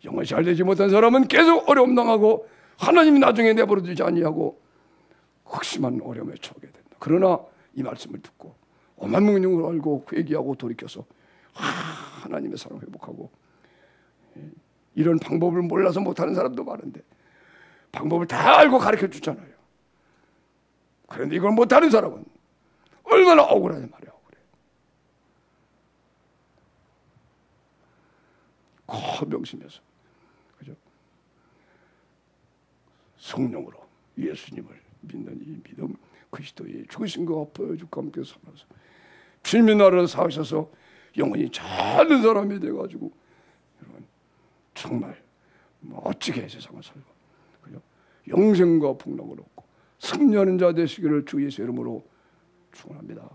영혼이 잘 되지 못한 사람은 계속 어려움 당하고 하나님이 나중에 내버려 두지 아니하고 극심한 어려움에 처하게 된다. 그러나 이 말씀을 듣고 엄한 명령으로 알고 회개하고 돌이켜서 하나님의 사랑 회복하고, 이런 방법을 몰라서 못하는 사람도 많은데 방법을 다 알고 가르쳐 주잖아요. 그런데 이걸 못하는 사람은 얼마나 억울하냐 말이야. 억울해. 명심해서, 그죠? 성령으로 예수님을 믿는 이 믿음, 그리스도의 죽으신과 부활과 함께 살아서 주님의 나라를 사셔서 영원히 잘된 사람이 돼가지고 여러분 정말 멋지게 세상을 살고, 그죠? 영생과 복락을 얻고 승리하는 자 되시기를 주 예수의 이름으로 축원합니다.